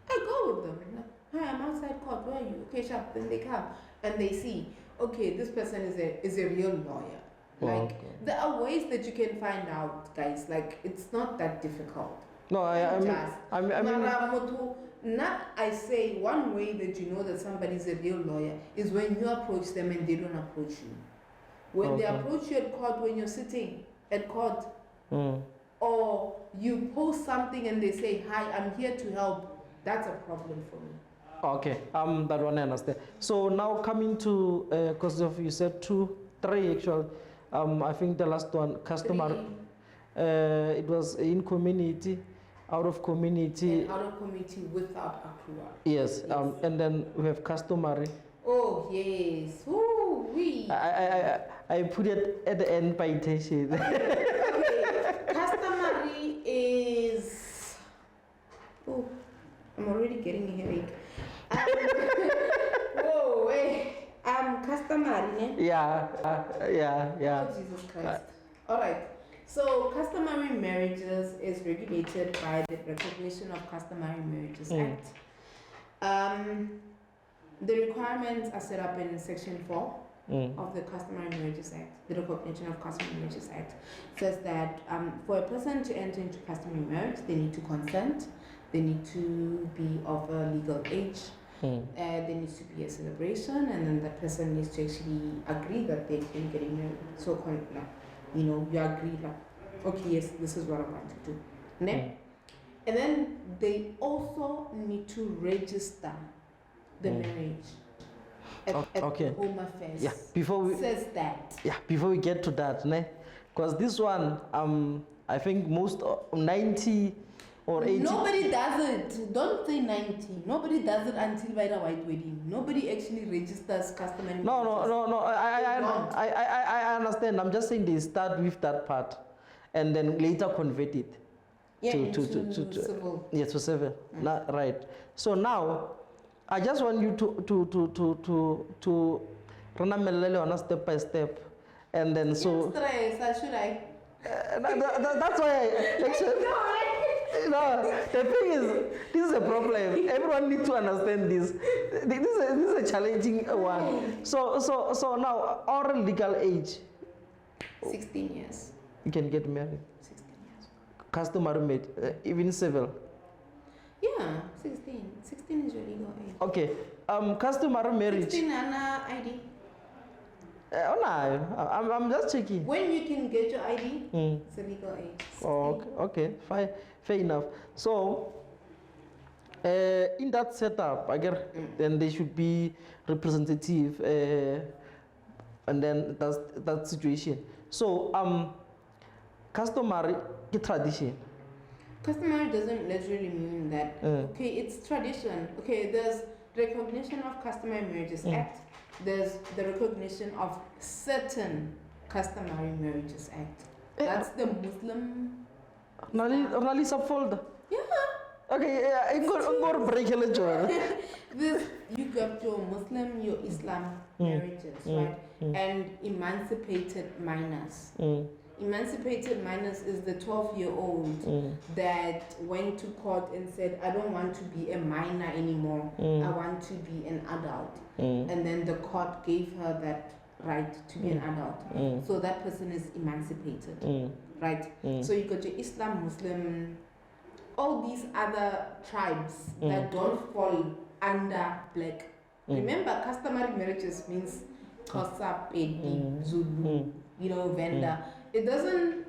I go with them. Hi, I'm outside court. Where are you? Okay, sharp. Then they come and they see, okay, this person is a real lawyer. Like, there are ways that you can find out, guys. Like, it's not that difficult. No, I mean, I say one way that you know that somebody's a real lawyer is when you approach them and they don't approach you. When they approach you at court, when you're sitting at court, or you post something and they say, hi, I'm here to help, that's a problem for me. Okay, that one I understand. So now coming to, because you said 2, 3 actually, I think the last one, customer, it was in community, out of community. And out of community without approval. Yes, and then we have customary. Oh, yes. Ooh, we. I put it at the end by intention. Okay. I'm already getting a headache. Whoa, wait. Customary. Yeah, yeah. Oh, Jesus Christ. All right. So, customary marriages is regulated by the Recognition of Customary Marriages Act. The requirements are set up in Section 4 of the Customary Marriages Act. The Recognition of Customary Marriages Act says that for a person to enter into customary marriage, they need to consent, they need to be of a legal age, there needs to be a celebration, and then the person needs to actually agree that they're getting married. So, you agree, like, okay, yes, this is what I want to do. And then they also need to register the marriage at the Home Affairs. Yeah, says that. Yeah, before we get to that, because this one, I think most 90 or 80. Nobody does it. Don't say 90. Nobody does it until by the white wedding. Nobody actually registers customary. No. I understand. I'm just saying they start with that part, and then later convert it. To civil. Yeah, to civil. Right. So now, I just want you to run a step by step, and then so. Should I? That's why no, the thing is, this is a problem. Everyone needs to understand this. This is a challenging one. So now, our legal age. 16 years. You can get married. 16 years. Customary made, even civil. Yeah, 16. 16 is your legal age. Okay. Customary marriage. 16 and ID. Oh no, I'm just checking. When you can get your ID, it's a legal age. Oh, okay, fine, fair enough. So, in that setup, I guess then there should be representative, and then that's that situation. So, customary tradition. Customary doesn't literally mean that. Okay, it's tradition. Okay, there's Recognition of Customary Marriages Act. There's the Recognition of Certain Customary Marriages Act. That's the Muslim. Nali subfold. Yeah. Okay, I'm going to break a This, you got your Muslim, your Islam marriages, right? And emancipated minors. Emancipated minors is the 12-year-old that went to court and said, I don't want to be a minor anymore. I want to be an adult. And then the court gave her that right to be an adult. So that person is emancipated, right? So you got your Islam, Muslim, all these other tribes that don't fall under black. Remember, customary marriages means Xhosa, Pedi, Zulu, Venda. It doesn't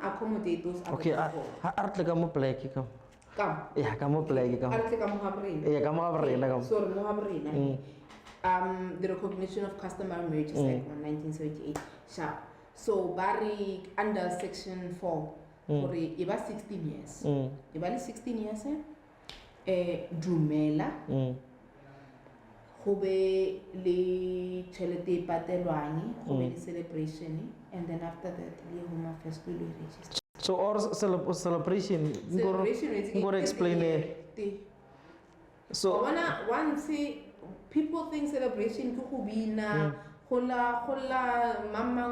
accommodate those other people. Artle kamu black kam. Come. Yeah, kamu black kam. Artle kamu habrina. Yeah, kamu habrina kam. Sorry, mo habrina. The Recognition of Customary Marriages Act 1978. Sharp. So Bari under Section 4. For about 16 years. About 16 years, Dumela. Hobe le chelete patelwani, hobe le celebration, and then after that, le Home Affairs will register. So our celebration is going to explain it. So once people think celebration ko bina hola mama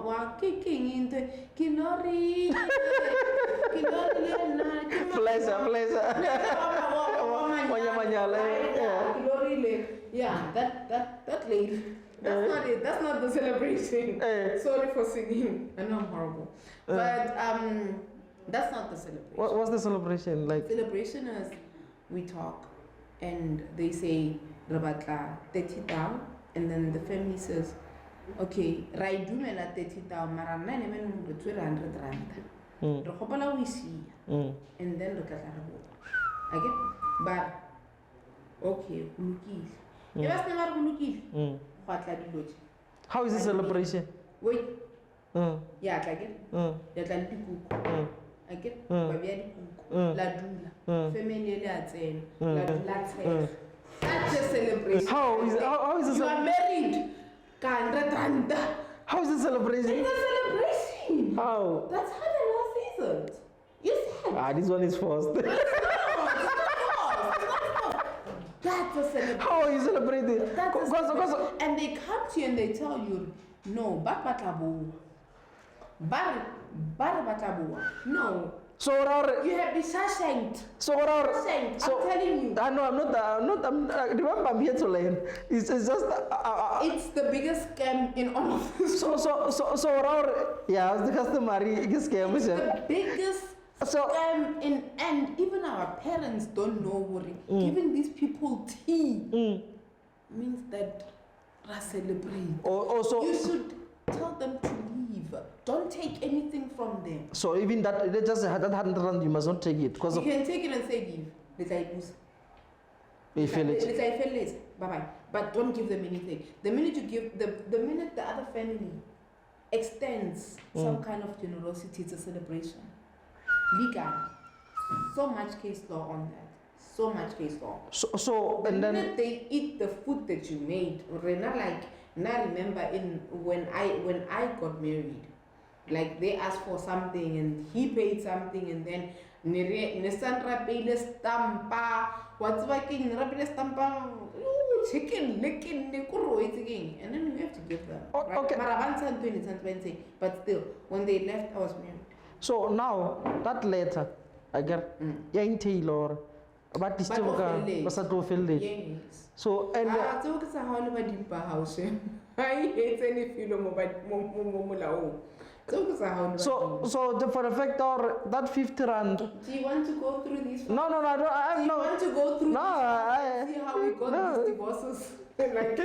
wa kicking into kilori pleasure yeah, that lady. That's not it. That's not the celebration. Sorry for singing. I know I'm horrible. But that's not the celebration. What's the celebration like? Celebration is we talk and they say Rabatla 30,000 and then the family says, okay, Raidumela 30,000 Marana even 200 rand. Rohopala we see and then look at I get but okay, Lukis. How is the celebration? Wait. Yeah, I get. I get. La dula. Family la dula. That's a celebration. How is it? You are married. How is the celebration? It's a celebration. How? That's how the law says it. You said. This one is forced. That's a celebration. How are you celebrating? That's a Because celebration. And they come to you and they tell you, no, but batlabu. No. so what You have been shanked. so what Shanked. so I'm telling you. I know I'm not remember I'm here to learn. It's just It's the biggest scam in all of this. so what yeah, it's the customary scam. It's the biggest So- scam in, and even our parents don't know what giving these people tea means that I celebrate. Also, You should tell them to leave. Don't take anything from them. so even that they just had that 100 rand, you must not take it because You of can take it and say give. Let's say lose. you feel Let's it. say feel less. Bye bye. But don't give them anything. The minute you give the minute the other family extends some kind of generosity, it's a celebration. Legal. So much case law on that. So much case law. So The and then minute they eat the food that you made, Rena, like now remember when I got married, like they asked for something and he paid something and then Nesandra paid stampa, what's working rapid stampa, chicken licking again, and then you have to give them. Right? Okay. Maravansan 2020, but still, when they left, I was married. so now that letter I get yeah in Taylor but this still Yes. so and So it's a whole of house. I hate any film about Momulao. so for the fact or that 50 rand. Do you want to go through these? No, I don't. I Do you no. want to go through No, these? See how we got no. these divorces? Like,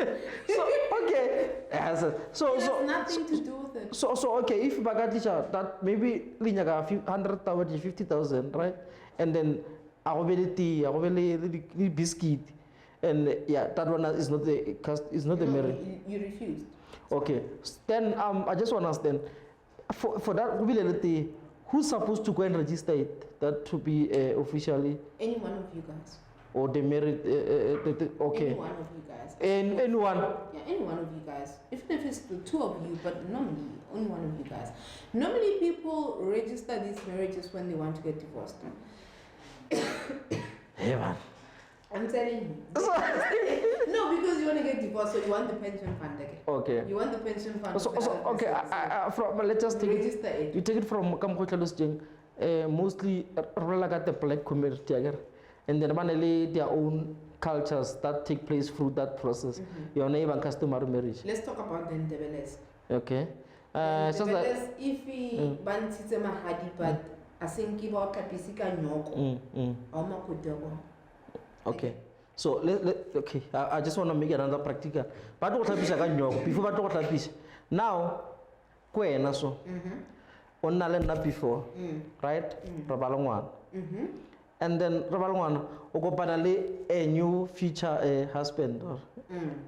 So okay. Yes. So it has nothing to do with it. So okay, if Bagatisha that maybe linyaga 100,000, 50,000, right? And then tea, biscuit, and yeah, that one is not the No, marriage. you refused. Okay. Then I just want to ask then for that mobility, who's supposed to go and register it? That to be officially Any one of you guys. or the married? Okay. Any one of you guys. Anyone. Yeah, any one of you guys. Even if it's the two of you, but normally only one of you guys. Normally people register these marriages when they want to get divorced. Hey man. I'm telling you. No, because you want to get divorced, so you want the pension fund again. Okay. You want the pension fund. So of the other okay. person, Let's just so take it. register it. You take it from Kamkochalos Jing, mostly like the black community, and then manly their own cultures that take place through that process. Your neighbor customary marriage. Let's talk about the Ndebeles. Okay. Just like. Ndebeles, if we ban Titsema Hadi, but I think give out Kapisika Nyoko, Oma Kudego. Okay. So okay. I just want to make another practical. But what happens before what happens now? Kwena so. On Nalena before, right? Rabalongwan. And then Rabalongwan okopanale a new future husband.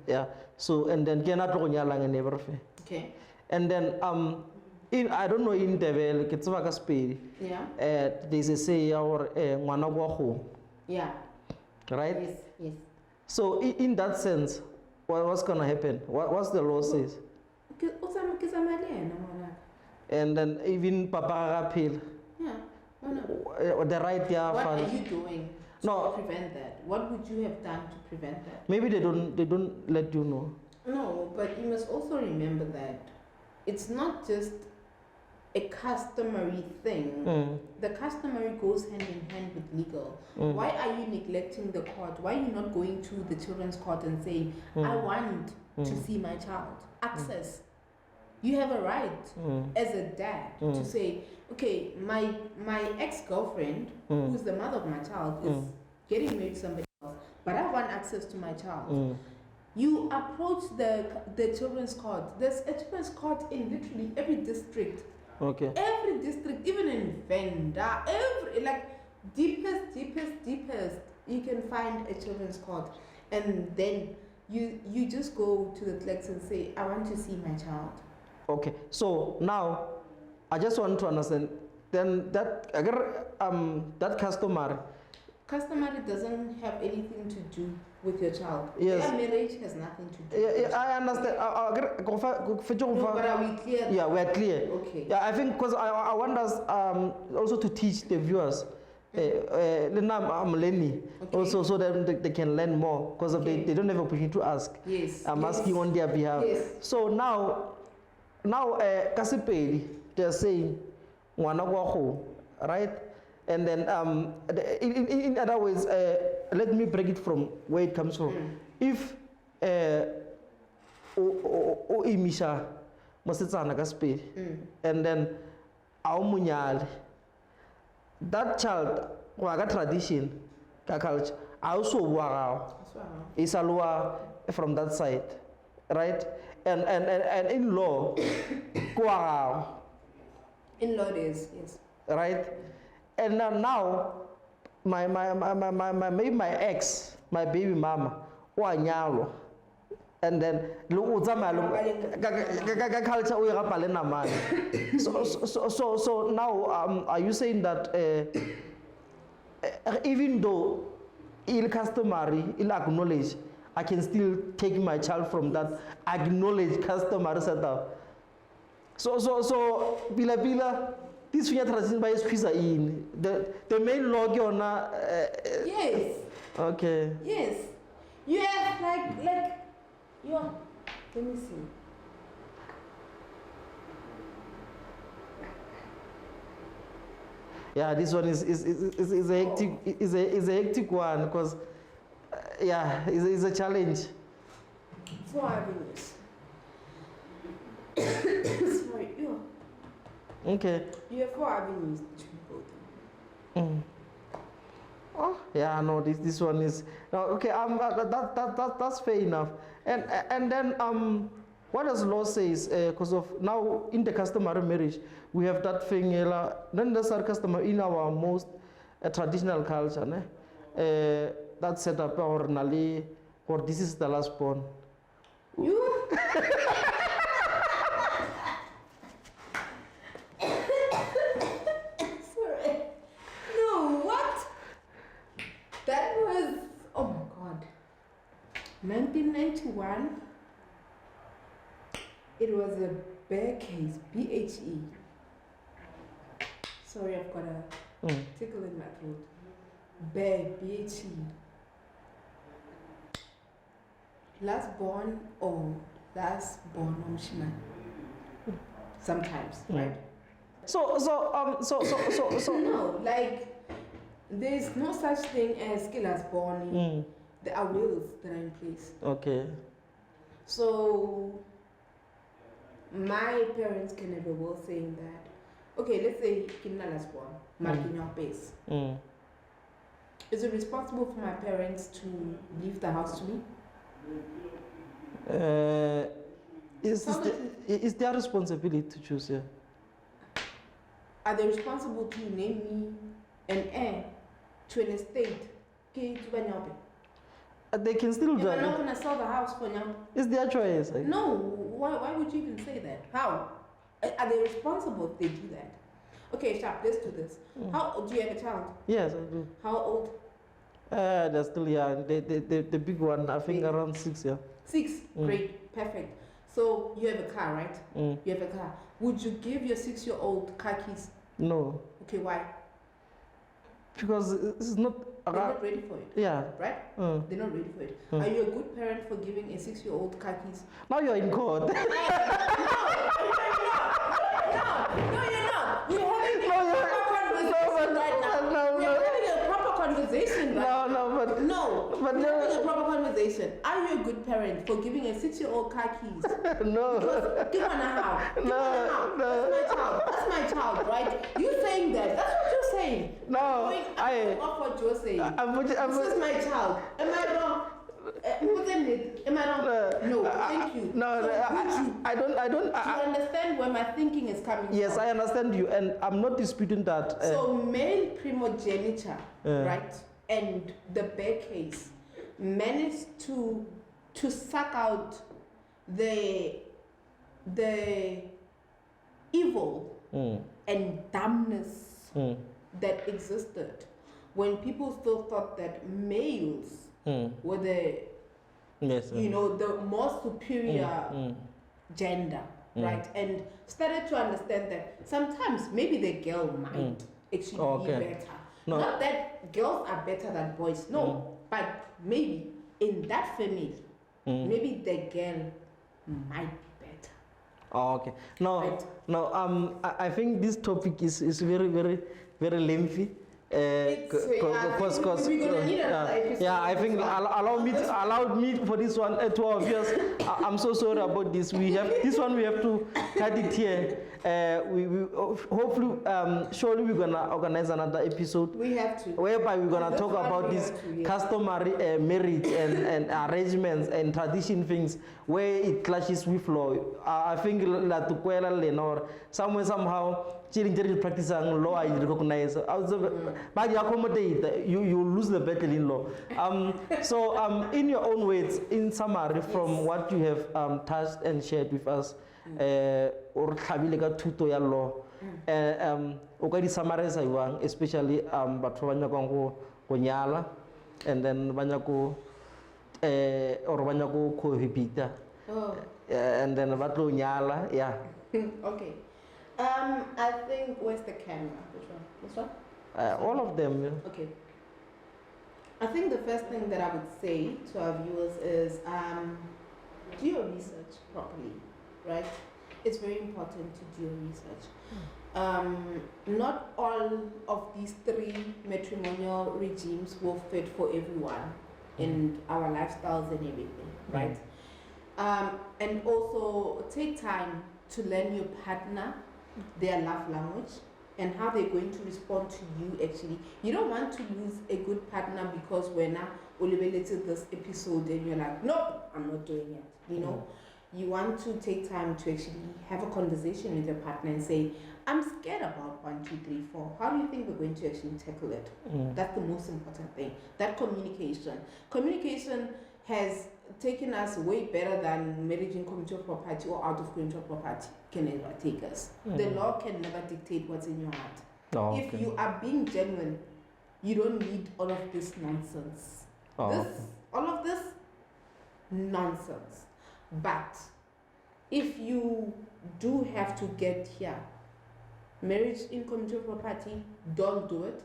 Yeah. So and then Gena Tonya and never fair. Okay. And then in I don't know in Devel Kitsvaka Spade. Yeah. There's a say our Mwanagwa home. Yeah. Right? Yes. So in that sense, what's gonna happen? What's the law says? And then even Papa appeal. Yeah. No. The right there. What are you doing to No. prevent that? What would you have done to prevent that? Maybe they don't let you know. No, but you must also remember that it's not just a customary thing. The customary goes hand in hand with legal. Why are you neglecting the court? Why are you not going to the children's court and saying, I want to see my child? Access. You have a right as a dad to say, okay, my ex-girlfriend, who's the mother of my child, is getting married to somebody else, but I want access to my child. You approach the children's court. There's a children's court in literally every district. Okay. Every district, even in Venda, every deepest, you can find a children's court, and then you just go to the clerks and say, I want to see my child. Okay. So now, I just want to understand. Then that that Customary doesn't have anything to do with your child. Yes. Their marriage has nothing to do. Yeah, I understand. No, but are we clear? Yeah, we're clear. Okay. Yeah, I think because I want us also to teach the viewers I'm learning also, so that they can learn more because of they don't have opportunity to ask. Yes. I'm asking on their behalf. Yes. So now Kasipedi, they're saying ngwana, right? And then in other ways, let me break it from where it comes from. If imisha mosetsana Kasipedi, and then aumunyali, that child waga tradition ka culture also wow is a law from that side, right? And in law wow, in law is yes, right? And now maybe my ex, my baby mama wanyalo, and then culture so now are you saying that even though il customary il acknowledge, I can still take my child from that acknowledged customary setup? So bila this future transition by squeeze in the main law yes, okay, yes, you have like you are, let me see. Yeah, this one is a hectic one because yeah, it's a challenge. 4 avenues. Sorry, you. Okay. You have 4 avenues to go through. Oh yeah, no, this one is no, okay. That's fair enough. And then what does law says? Because of now in the customary marriage, we have that thing. Then there's our customer in our most traditional culture. That set up ordinarily, or this is the last born. You. Sorry. No, what? That was, oh my God, 1991. It was a bear case, BHE. Sorry, I've got a tickle in my throat. Bear, BHE. Last born or last born Mshima. Sometimes, right? So No, like there's no such thing as last born. There are wills that are in place. Okay. So my parents can have a will saying that, okay, let's say Kimna last born, marking our base. Is it responsible for my parents to leave the house to me? Is their responsibility to choose? Yeah. Are they responsible to name me an heir to an estate? They can still do I'm that. not going to sell the house for now. It's their choice. No, why would you even say that? How? Are they responsible if they do that? Okay, Sharp, let's do this. How old do you have a child? Yes, I do. How old? They're still young. The big one, I think Big. around 6, yeah. 6? Great, perfect. So you have a car, right? You have a car. Would you give your 6-year-old car keys? No. Okay, why? Because it's not. They're not ready for it. Yeah. Right? They're not ready for it. Are you a good parent for giving a 6-year-old car keys? Now you're in court. No, you're not. We're having a proper conversation right now. We're having a proper conversation right now. We're having a proper conversation. Are you a good parent for giving a 6-year-old car keys? No. Because give one a how. That's my child, right? You saying that? That's what you're saying. No, I'm off what you're saying. This is my child. Am I wrong? Am I wrong? No, thank you. No, So I don't. do you understand where my thinking is coming Yes, from? I understand you, and I'm not disputing that. So male primogeniture, right, and the bear case managed to suck out the evil and dumbness that existed when people still thought that males were the the more superior gender, right? And started to understand that sometimes maybe the girl might actually be better. No. Not that girls are better than boys, no. But maybe in that family, maybe the girl might be better. Oh, okay. No, Right. no. I think this topic is very, very, very lengthy. We're gonna need another episode yeah, I on think this one. allowed me for this one to our viewers. I'm so sorry about this. We have to cut it here. We hopefully surely we're gonna organize another episode. We have to. Whereby we're gonna This talk one about we this have to, yes. customary marriage and arrangements and tradition things where it clashes with law. I think la tukwela lenor somewhere somehow children practicing law I recognize. But you accommodate, you lose the battle in law. So in your own words, in summary, from what you have touched and shared with us, or tlhabile ka thuto ya law, o ka di summarize jwang, especially batho ba nyakang go nyala and then ba nyako or ba nyako cohabita and then ba tlo nyala, yeah. Okay. I think, where's the camera? Which one? This one? All of them. Yeah. Okay. I think the first thing that I would say to our viewers is do your research properly, right? It's very important to do your research. Not all of these 3 matrimonial regimes will fit for everyone in our lifestyles and everything, right? And also take time to learn your partner, their love language, and how they're going to respond to you. Actually, you don't want to lose a good partner because when we related this episode and you're like, no, I'm not doing it. You know, you want to take time to actually have a conversation with your partner and say, I'm scared about 1, 2, 3, 4. How do you think we're going to actually tackle it? That's the most important thing. That communication has taken us way better than marriage in community of property or out of community of property can ever take us. The law can never dictate what's in your heart. Oh, If okay. you are being genuine, you don't need all of this nonsense. All of this nonsense. But if you do have to get here, marriage in community of property, don't do it.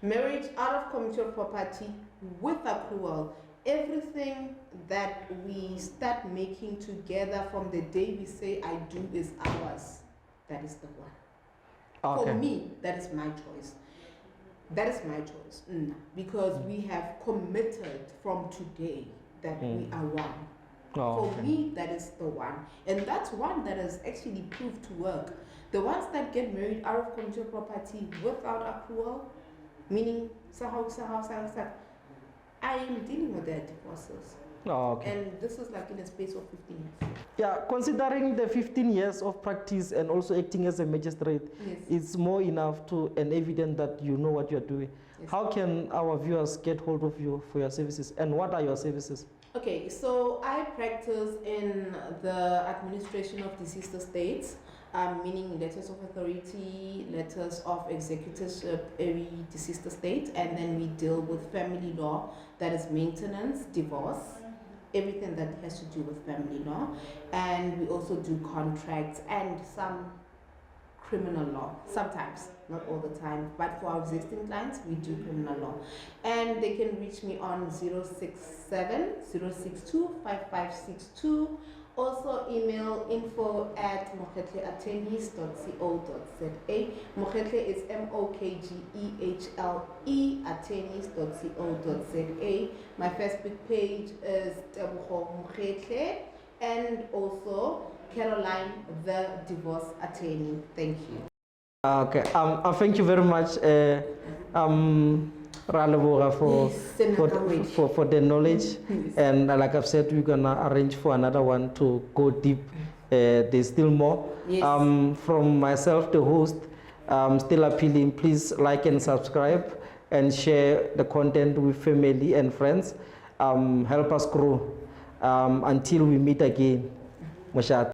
Marriage out of community of property with accrual, everything that we start making together from the day we say I do is ours. That is the one. Okay. For me, that is my choice. That is my choice. Because we have committed from today that we are one. For me, that is the one. And that's one that has actually proved to work. The ones that get married out of community property without accrual, meaning I am dealing with their divorces. And this is like in a space of 15 years. Yeah, considering the 15 years of practice and also acting as a magistrate, it's more enough to and evident that you know what you're doing. How can our viewers get hold of you for your services, and what are your services? Okay, so I practice in the administration of deceased estates, meaning letters of authority, letters of executorship, every deceased estate, and then we deal with family law, that is maintenance, divorce, everything that has to do with family law, and we also do contracts and some criminal law, sometimes, not all the time, but for our existing clients, we do criminal law. And they can reach me on 067-062-5562. Also email info@mokgetle@attorneys.co.za. Mokgetle is MOKGEHLE attorneys.co.za. My Facebook page is Tebogo Mokgetle, and also Caroline, the divorce attorney. Thank you. Okay. Thank you very much, Raleboga, for the knowledge. And like I've said, we're gonna arrange for another one to go deep. There's still more. From myself, the host, still appealing. Please like and subscribe and share the content with family and friends. Help us grow until we meet again. Moshat.